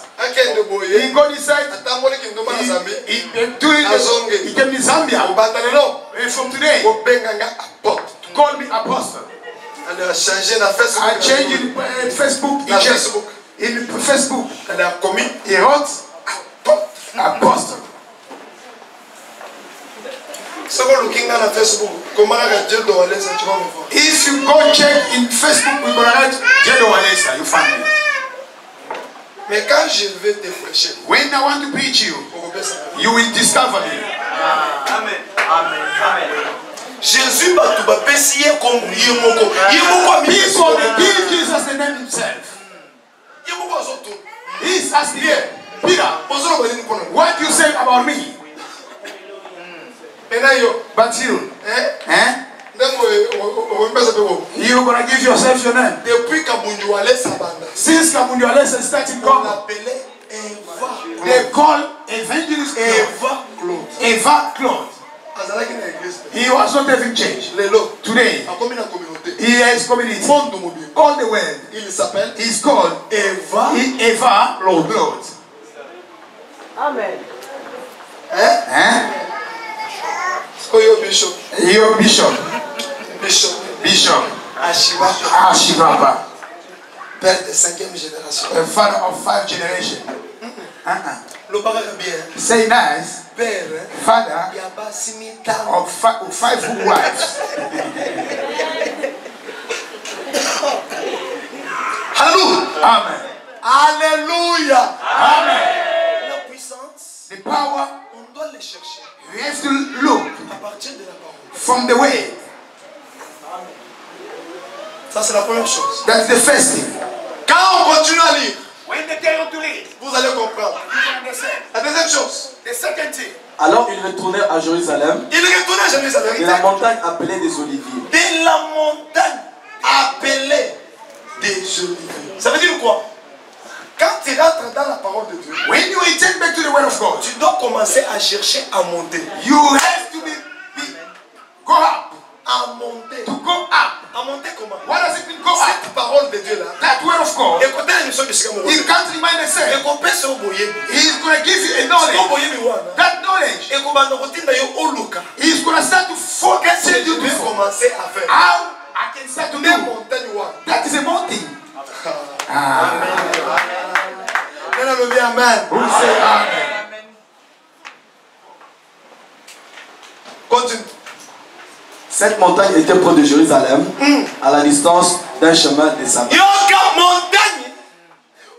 He got inside. He came to Zambia. And from today, call me apostle. I changed in Facebook. In Facebook, he wrote apostle. If you go check in Facebook, we gonna write Jedo Walesa, you find me. Mais quand je vais te prêcher, when I want to preach you, you will discover me. Amen. Amen. Amen. Jésus va tout baptiser comme Yemoko. People give Jesus the name himself. He's asking here, Peter, what you say about me? But you, you're gonna give yourself your name. Since Kabundu Alesa started coming, they call evangelist Eva Claude. He was not having changed. Today, he has community all the world. He's called Eva Claude. Amen. Your bishop. Ashibaba. Père de 5e génération. A father of 5 generations. Say nice. Father of 5 wives. Hallelujah. Amen. Alléluia. Amen. La puissance, The power, on doit les chercher. you have to look À partir de la parole. from the way. Ça c'est la première chose. That's the first thing. Quand on continue à lire, When they tell you to read, vous allez comprendre. La deuxième chose. the second thing. Alors ils retournèrent à Jérusalem, Il retourna à Jérusalem. de la montagne appelée des Oliviers. De la montagne appelée des Oliviers. Ça veut dire quoi? Quand tu rentres dans la parole de Dieu, When you return back to the word of God, tu dois commencer à chercher à monter. you have to go up. À monter. To go up. À monter comment? What does it mean go up? Cette parole de Dieu là. That word of God, Écoutez l'émission de Chicago. he can't remind the same. He's going He's going to give you a knowledge. That knowledge, he's going to start to focus on you before. How I can start to do. That is a mountain. Amen. lever Amen. Amen. Continue. Cette montagne était près de Jérusalem, à la distance d'un chemin de Samarie. Yoga montagne.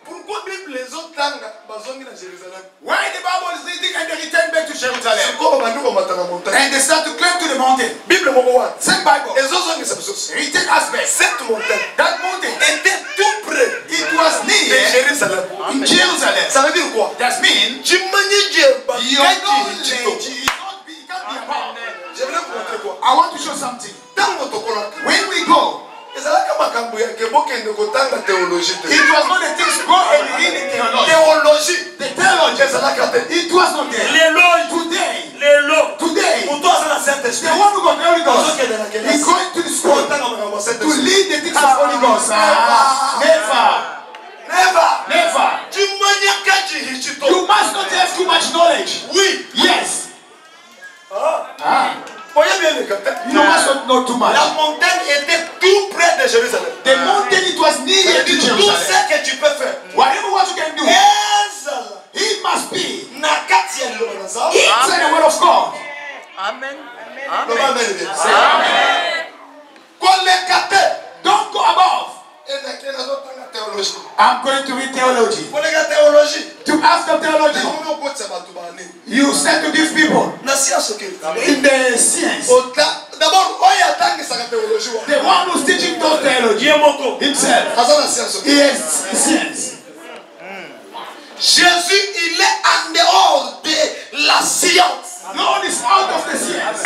Pourquoi même les autres langues bazongi na Jérusalem? Why the Bible is reading and they return back to Jerusalem? C'est quoi bandu ko matana montagne? And they start to climb to the mountain. Bible moko wa. Same Bible. Ezozongi sabsos. Return us back. Cette montagne That mountain, était tout près it was de near Jérusalem. in Jerusalem. Ça veut dire quoi? That means Chimanye Jeba. your knowledge is not be, it can't be about. Je voulais vous montrer quoi? I want to show something. Tango tokola. When we go, ezalaka makambo ya kebokende kotanga théologie te. it was not the things go and read the theology. Théologie. The theology, ezalaka te. it was not there. Today, today, Moto azala the Saint-Esprit. one who got the Holy Ghost, Azokende na kelasi. he's going to the school Otanga makambo ya to Saint-Esprit. lead the things of Holy Ghost. Never, Never. never. Chimanyaka chihichito. You must not have too much knowledge. Oui. Yes. Voyez bien les gars. You must not know too much. La montagne était tout près de Jérusalem. The mountain, it was near to Tout Jerusalem. ce que tu peux faire. Whatever what you can do, Ezala. it must be Na kati ya liloba na Nzambe. inside the word of God. Amen. Loba amen bien. Amen. Koleka te. Don't go above. Ena nazotanga théologie. I'm going to read theology. Koleka théologie. To after theology, Nakomi okotisa bato bani. you start to give people Na science okeli. in the science. D'abord, oyo atangisaka théologie wa. The one who's teaching those theology Ye moko. himself, Aza na science okeli. he is science. Jésus, il est en dehors de la science. Lord is out of the science.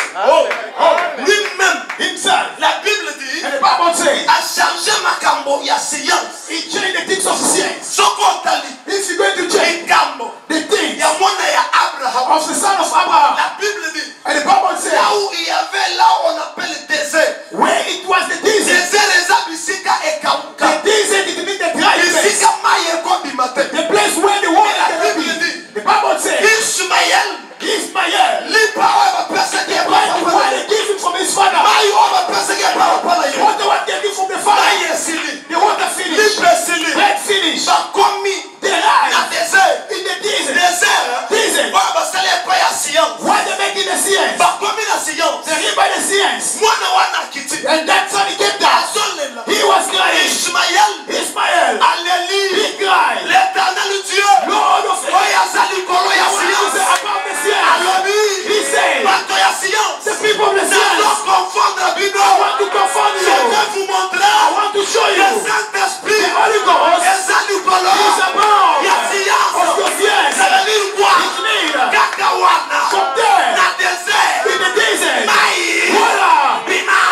Lui-même, Himself. la Bible dit, And the Bible says, a changé makambo ya science. he changed the things of science. Soko tali, If you're going to change makambo the things ya mwana ya Abraham. of the son of Abraham, La Bible dit, and the Bible là says, où il y avait, là où on appelle le désert. where it was the desert, Désert eza bisika ekauka. the desert it means the dry place, Bisika mai ekobima te. the place where the water La can Bible be. dit, The Bible says, Ismaël, Ismael, lipa oyo bapesaki why the epapa. water gave him from his father, Mai oyo bapesaki epapa na ye. what the water gave him from the father, Mai esili. the water finished, Lipa esili. red finished, Bakomi the na light désert. in the desert, Désert. desert, Oyo basali epai ya science. why they making the science, Bakomi na science. they read by the science, Mwana wana kiti. and that son he came down, Azolela. he was crying, Ismaël. Ismael, Alléluia. he cried, L'éternel Dieu. Lord of Oyo azali kolo ya I want to science. say about the science, Alobi. he said, Bato ya science. the people of the Ne science, doit confondre Bible. I want to confirm Je you, vais vous montrer. I want to show Le you, Saint-Esprit. the Holy Ghost Eza likolo. is above Ya science. of your science, Ça veut dire quoi? it means Kaka wana. from there, Na désert. in the desert, Mai. water, Bima.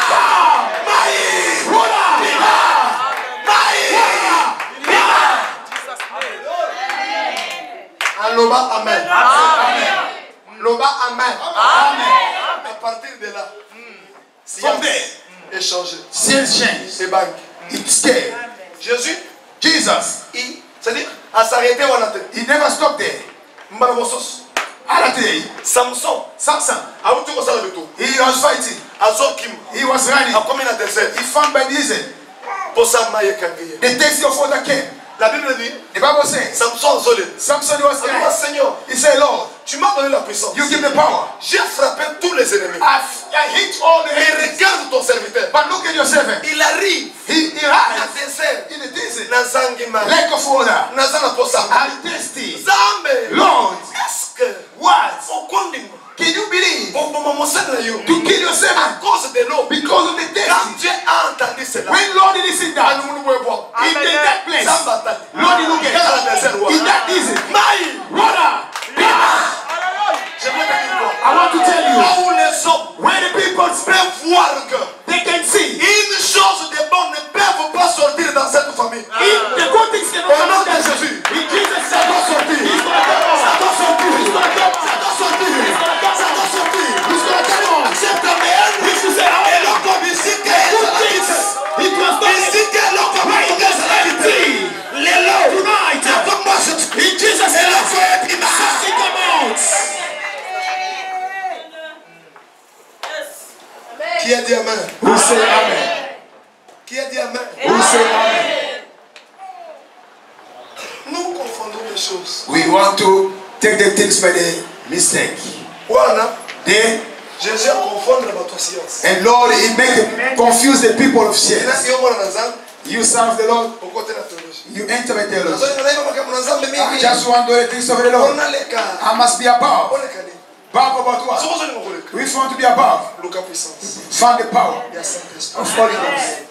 Mai. water, Mai. Bima. Aloba amen. Loba amen. À partir de là, from there, échanger. science changed, C'est banque. it's scared. Jésus, Jesus, c'est-à-dire, à s'arrêter ou à la tête. he never stopped there. Mbarabosos. Other day, Samson. Samson, A où tu vois ça le tout? he was fighting, Azokim. he was running, A combien de désert? he found by desert, Pour ça, maïe kangiye. the taxi of water came. La Bible dit, The Bible says, Samson zolé. Samson was Alors, crying. Seigneur, He said, Lord, tu m'as donné la puissance. you give me power. J'ai frappé tous les ennemis. I hit all the Et enemies. regarde ton serviteur. But look at your servant. Il arrive He na arrived désert. in the desert, Na zangima. lack of water, Na zana posa. and thirsty. Zambe. Lord, Est-ce que what? okondima? Can you believe? Bon, na yo. To kill your À servant cause de l'eau. because of the Quand thirsty. Dieu a entendu cela, When Lord did sit down nous pouvons voir. in that place, Zamba tali. Lord did look Quand la désert, at in that desert, Maï. water. Je veux te dire quoi? I want to tell you, Là où les hommes when the people peuvent voir que they can see une chose de bonne ne peuvent pas sortir dans cette famille. if the good things cannot Au come nom out de of Jésus. in Jesus' Ça doit name, sortir. He's gonna come Ça out. doit sortir. He's gonna come out. Ça doit sortir. Ça doit sortir. He's gonna come out. Accepte amen. If you say, Et oh, l'autre biscuit, good things, it was not biscuit, l'autre right biscuit, this empty. les lots. Tonight, in Jesus' Et name, l'autre est pima. something come out. Qui a dit amen? Who say amen? Qui a dit amen? Who say amen? Nous confondons confondre les choses. We want to take the things by the mistake. Then, Jésus a confondre la science. and Lord, it make confuse the people of sin. You serve the Lord, you enter by theology. I just want to do the things of the Lord. I must be above. Above about what? We want to be above. Find the power of Holy Ghost.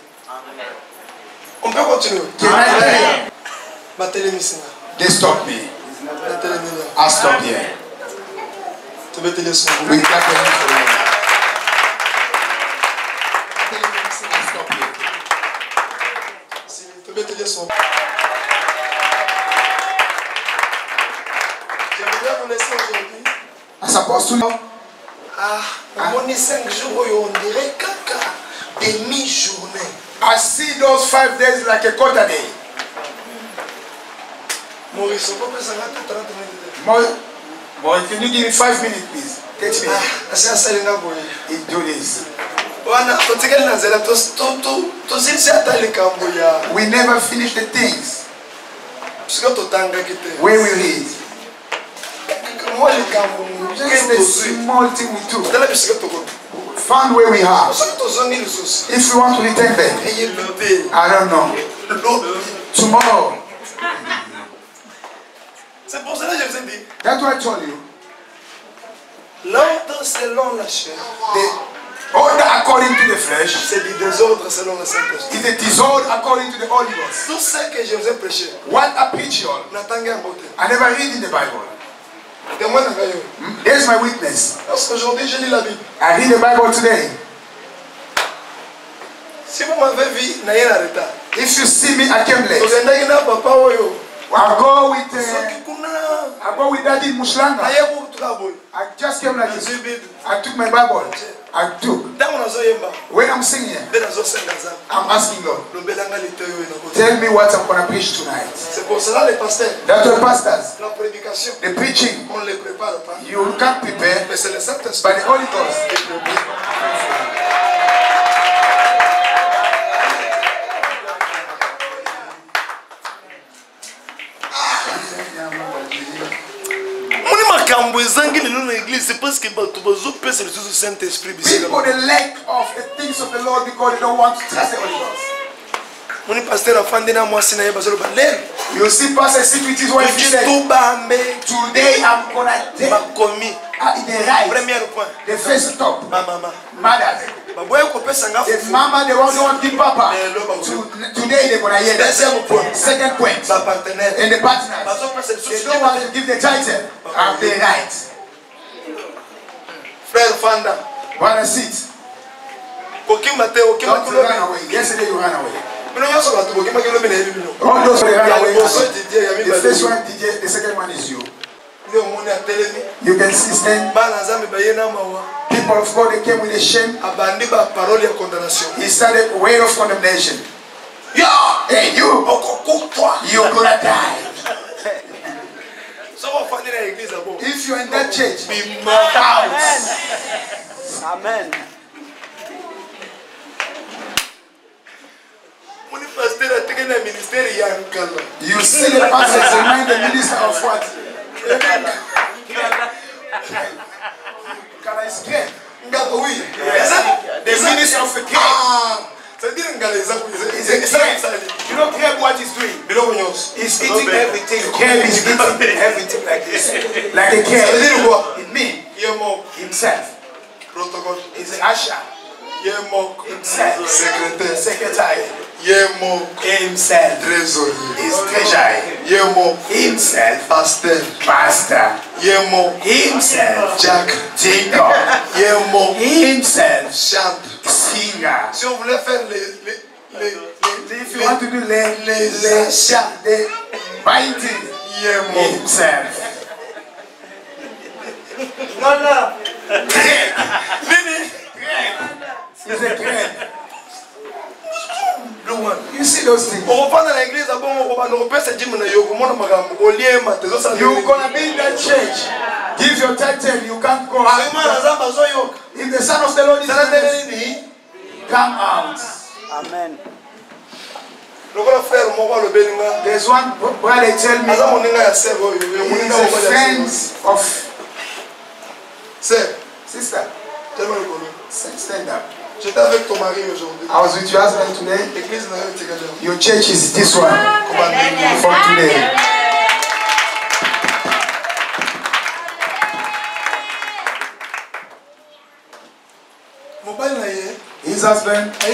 On peut continuer. Can I tell you? They stop me. I stop here. We clap the hands for the Lord. I stop here. J'aimerais vous laisser aujourd'hui. I'm supposed to know. On est 5 jours, on dirait caca. Demi-journée. I see those 5 days like a quarter day. Maurice, on peut faire 30 minutes. Boy, can you give me 5 minutes, please? Catch me. C'est ça, les gars. He do this. We never finish the things. Where we read. Just the small thing we do. Find where we are. If we want to return back, I don't know. Tomorrow. C'est pour cela que je vous ai dit. That's what I told you. L'ordre selon la chair. The order according to the flesh. C'est du désordre selon la Saint-Esprit. Is a disorder according to the Holy Ghost. Tout ce que je vous ai prêché. What I preach on. I never read in the Bible. There's my witness. Parce qu'aujourd'hui je lis la Bible. I read the Bible today. Si vous m'avez vu, n'ayez en retard. If you see me, I came late. I go with Daddy Mushlanga. I just came like this. I took my Bible. I took. When I'm singing, I'm asking God, tell me what I'm going to preach tonight. That's the pastors. The preaching, you can't prepare, but the Holy Ghost. C'est parce que le Saint-Esprit. People the lack of the things of the Lord because they don't want to trust the Holy Ghost. You see, Pastor Secret what he said. Today I'm gonna take in the right. The first top. Mothers. The mama they want to give Papa. Today they're gonna hear that. Second point. And the partners. They don't want to give the title of the right. Frère Fanda. Wanna sit? Don't run away. Yesterday you ran away. All those who ran away. The first one DJ, the second one is you. You can see stand. People of God, they came with a shame. He started a word of condemnation. Hey, you're gonna die. If you're in that church, be out. Amen. You see the pastor remind the minister of what? Can I scared? The minister of the king. You don't care what he's doing. He's eating everything. He's eating everything like this. Like a cat. It means himself. He's an usher. Himself. Secretary. Himself. He's treasurer. Himself. Pastor. Himself. Jack. Jacob. Himself. Singer. Si on voulait faire if you want to do the biting himself. No. He's a great. You see those things. You're gonna be in that church. Give your title, you can't go out. If the Son of the Lord is in, come out. Amen. There's one brother tell me he's a friend of sister. Stand up. J'étais avec ton mari aujourd'hui. I was with your husband today. L'église n'a pas été gagée. Your church is this one from today. His husband, he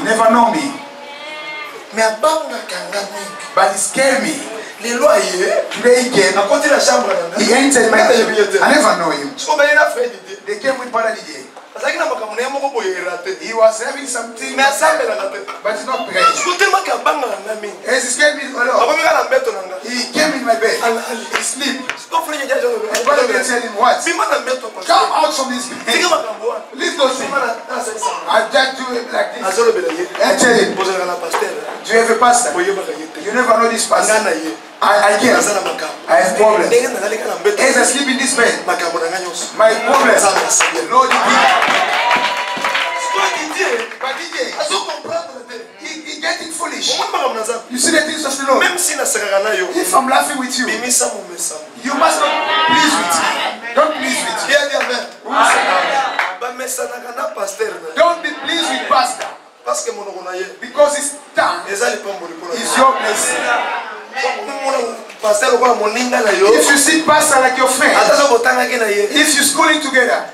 never know me, but he scared me. Today he came. He entered my room. I never know him. They came with Brother DJ. He was having something, but it's not praying. As he scared me a lot. He came in my bed. He sleep. And Brother DJ tell him what? Come out from this bed. Leave those things. I just do it like this. I tell him, do you have a pastor? You never know this pastor. I can't. I have problems. As I sleep in this bed, my problems, Lord, but DJ, he getting foolish. You see the things of the Lord. If I'm laughing with you, you must not please with me. Don't please with me. Don't be pleased with pastor. Because his tongue is your blessing. If you see pastor like your friend, if you're schooling together,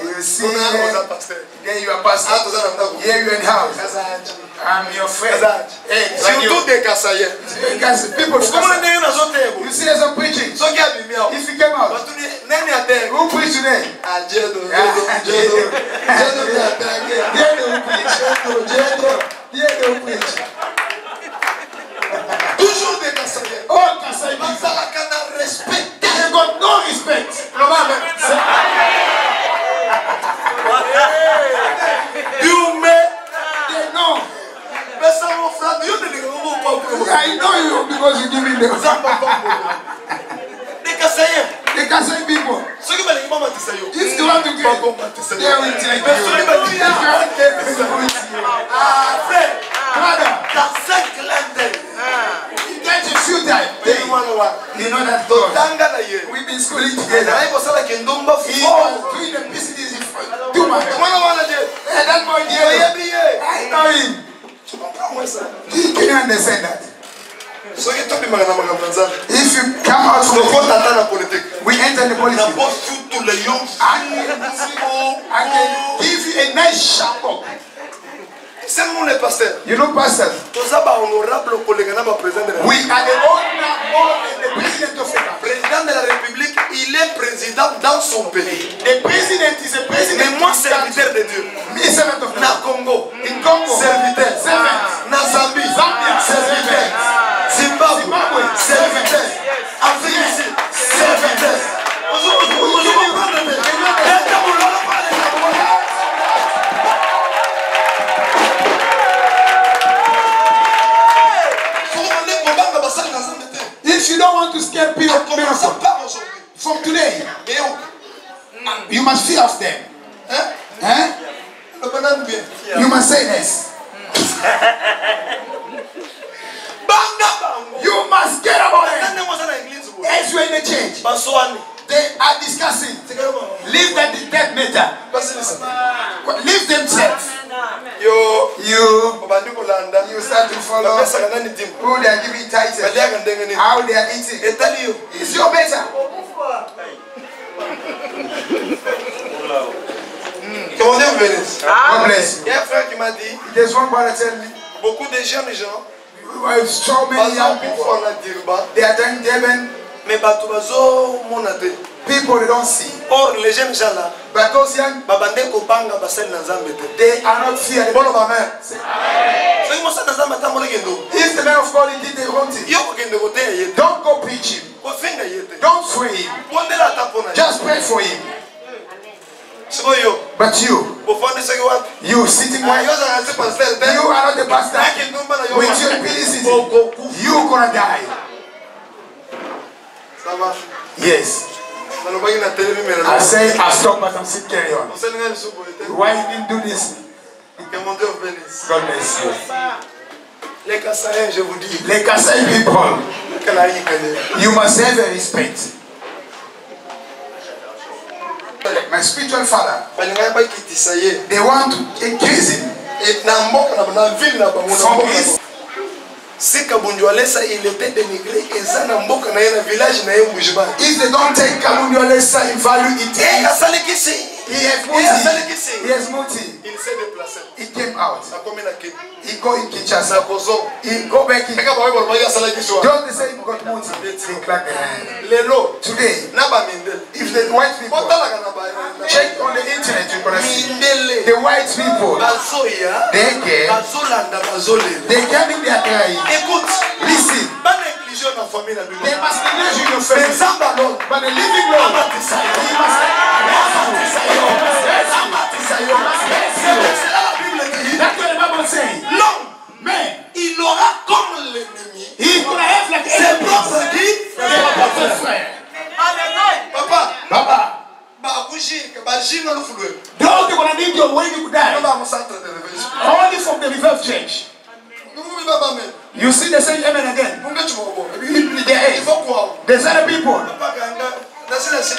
you see then you are pastor. Here you are in the house. I'm your friend. People, you see as I'm preaching. If you came out, who preached today? All Kasai they got no respect. You may they know. I know you because you give me the Kasai people. If you want to get, they will take you. Brother, you get a few times. You know that God. We've been schooling together. He was doing the business too much. That boy there, I know him. Can you understand that? If you come out from the politics, we enter the politics. I can give you a nice shampoo. You know, pastor, we are the owner of the president of the président de la République. Il est président dans son pays. The president is a president. Mais moi, serviteur de Dieu. Na Congo, in Congo, serviteur. Na Zambie, serviteur. Zimbabwe, serviteur. Afrique, serviteur. If you don't want to scare people from today, you must fear of them. You must say this. You must get about it. As you are in the church, they are discussing. Leave that matter. Leave themselves. You start to follow who they are giving titles, how they are eating. They tell you, it's your better. God bless you. There's one brother tell me, beaucoup de jeunes gens, so many young people, they are doing Devon. mais batubazo monate. People they don't see. Or les jeunes gens là, but those young, babande ko banga basel na Nzambe te. they are not fearing. Bolo ba main. So mo sa Nzambe ta mo legendo. If the man of God did the wrong thing, Yo ko gendo ko te yete. don't go preach him. Ko finga yete. Don't pray him. Bonde la ta pona. Just pray for him. So yo. But you, Bo fonde se ko wat. you sitting where Yo za ngase pastel te. you are not the pastor. I can do mana yo. With your ability, you gonna die. Ça va. Yes. I say I stop, but I'm still carry on. Why you didn't do this? God bless you. Les Kassaïens, je vous dis. Les Kassai people, you must have a respect. My spiritual father, they want to increase him. From his Si Kabundualesa il était dénigré, et ça n'a pas de village n'a eu bougement. If they don't take Kabundualesa in value, it He is. has muti. He has multi. Il s'est déplacé. He came out. He go in Ça Kinshasa. causons. He go back in. Don't Don't they say he got multi? They clap their hand. Lelo. Today, Naba mindel. if the white people check on the internet, you're gonna see Mindele. the white people. Bazoya. They get. Bazolanda bazolele. They come in their crying. Écoute. Listen. Pas d'inclusion dans la famille. They must engage in your Mais family. Zamba non. But the living Lord, he must C'est là la Bible dit. that's what the Bible saying. L'homme, Man, il aura comme l'ennemi he's gonna have like ses propres guides. Papa, Baba, bakushi, bajinga lufulwe. those are gonna need your way you die. Baba mo centre de révélation. Only from the reverse church. Nous baba men. You see the same amen again. Munga chimo. There Il is. faut quoi? There's other people. Papa kanga. Nasi nasi.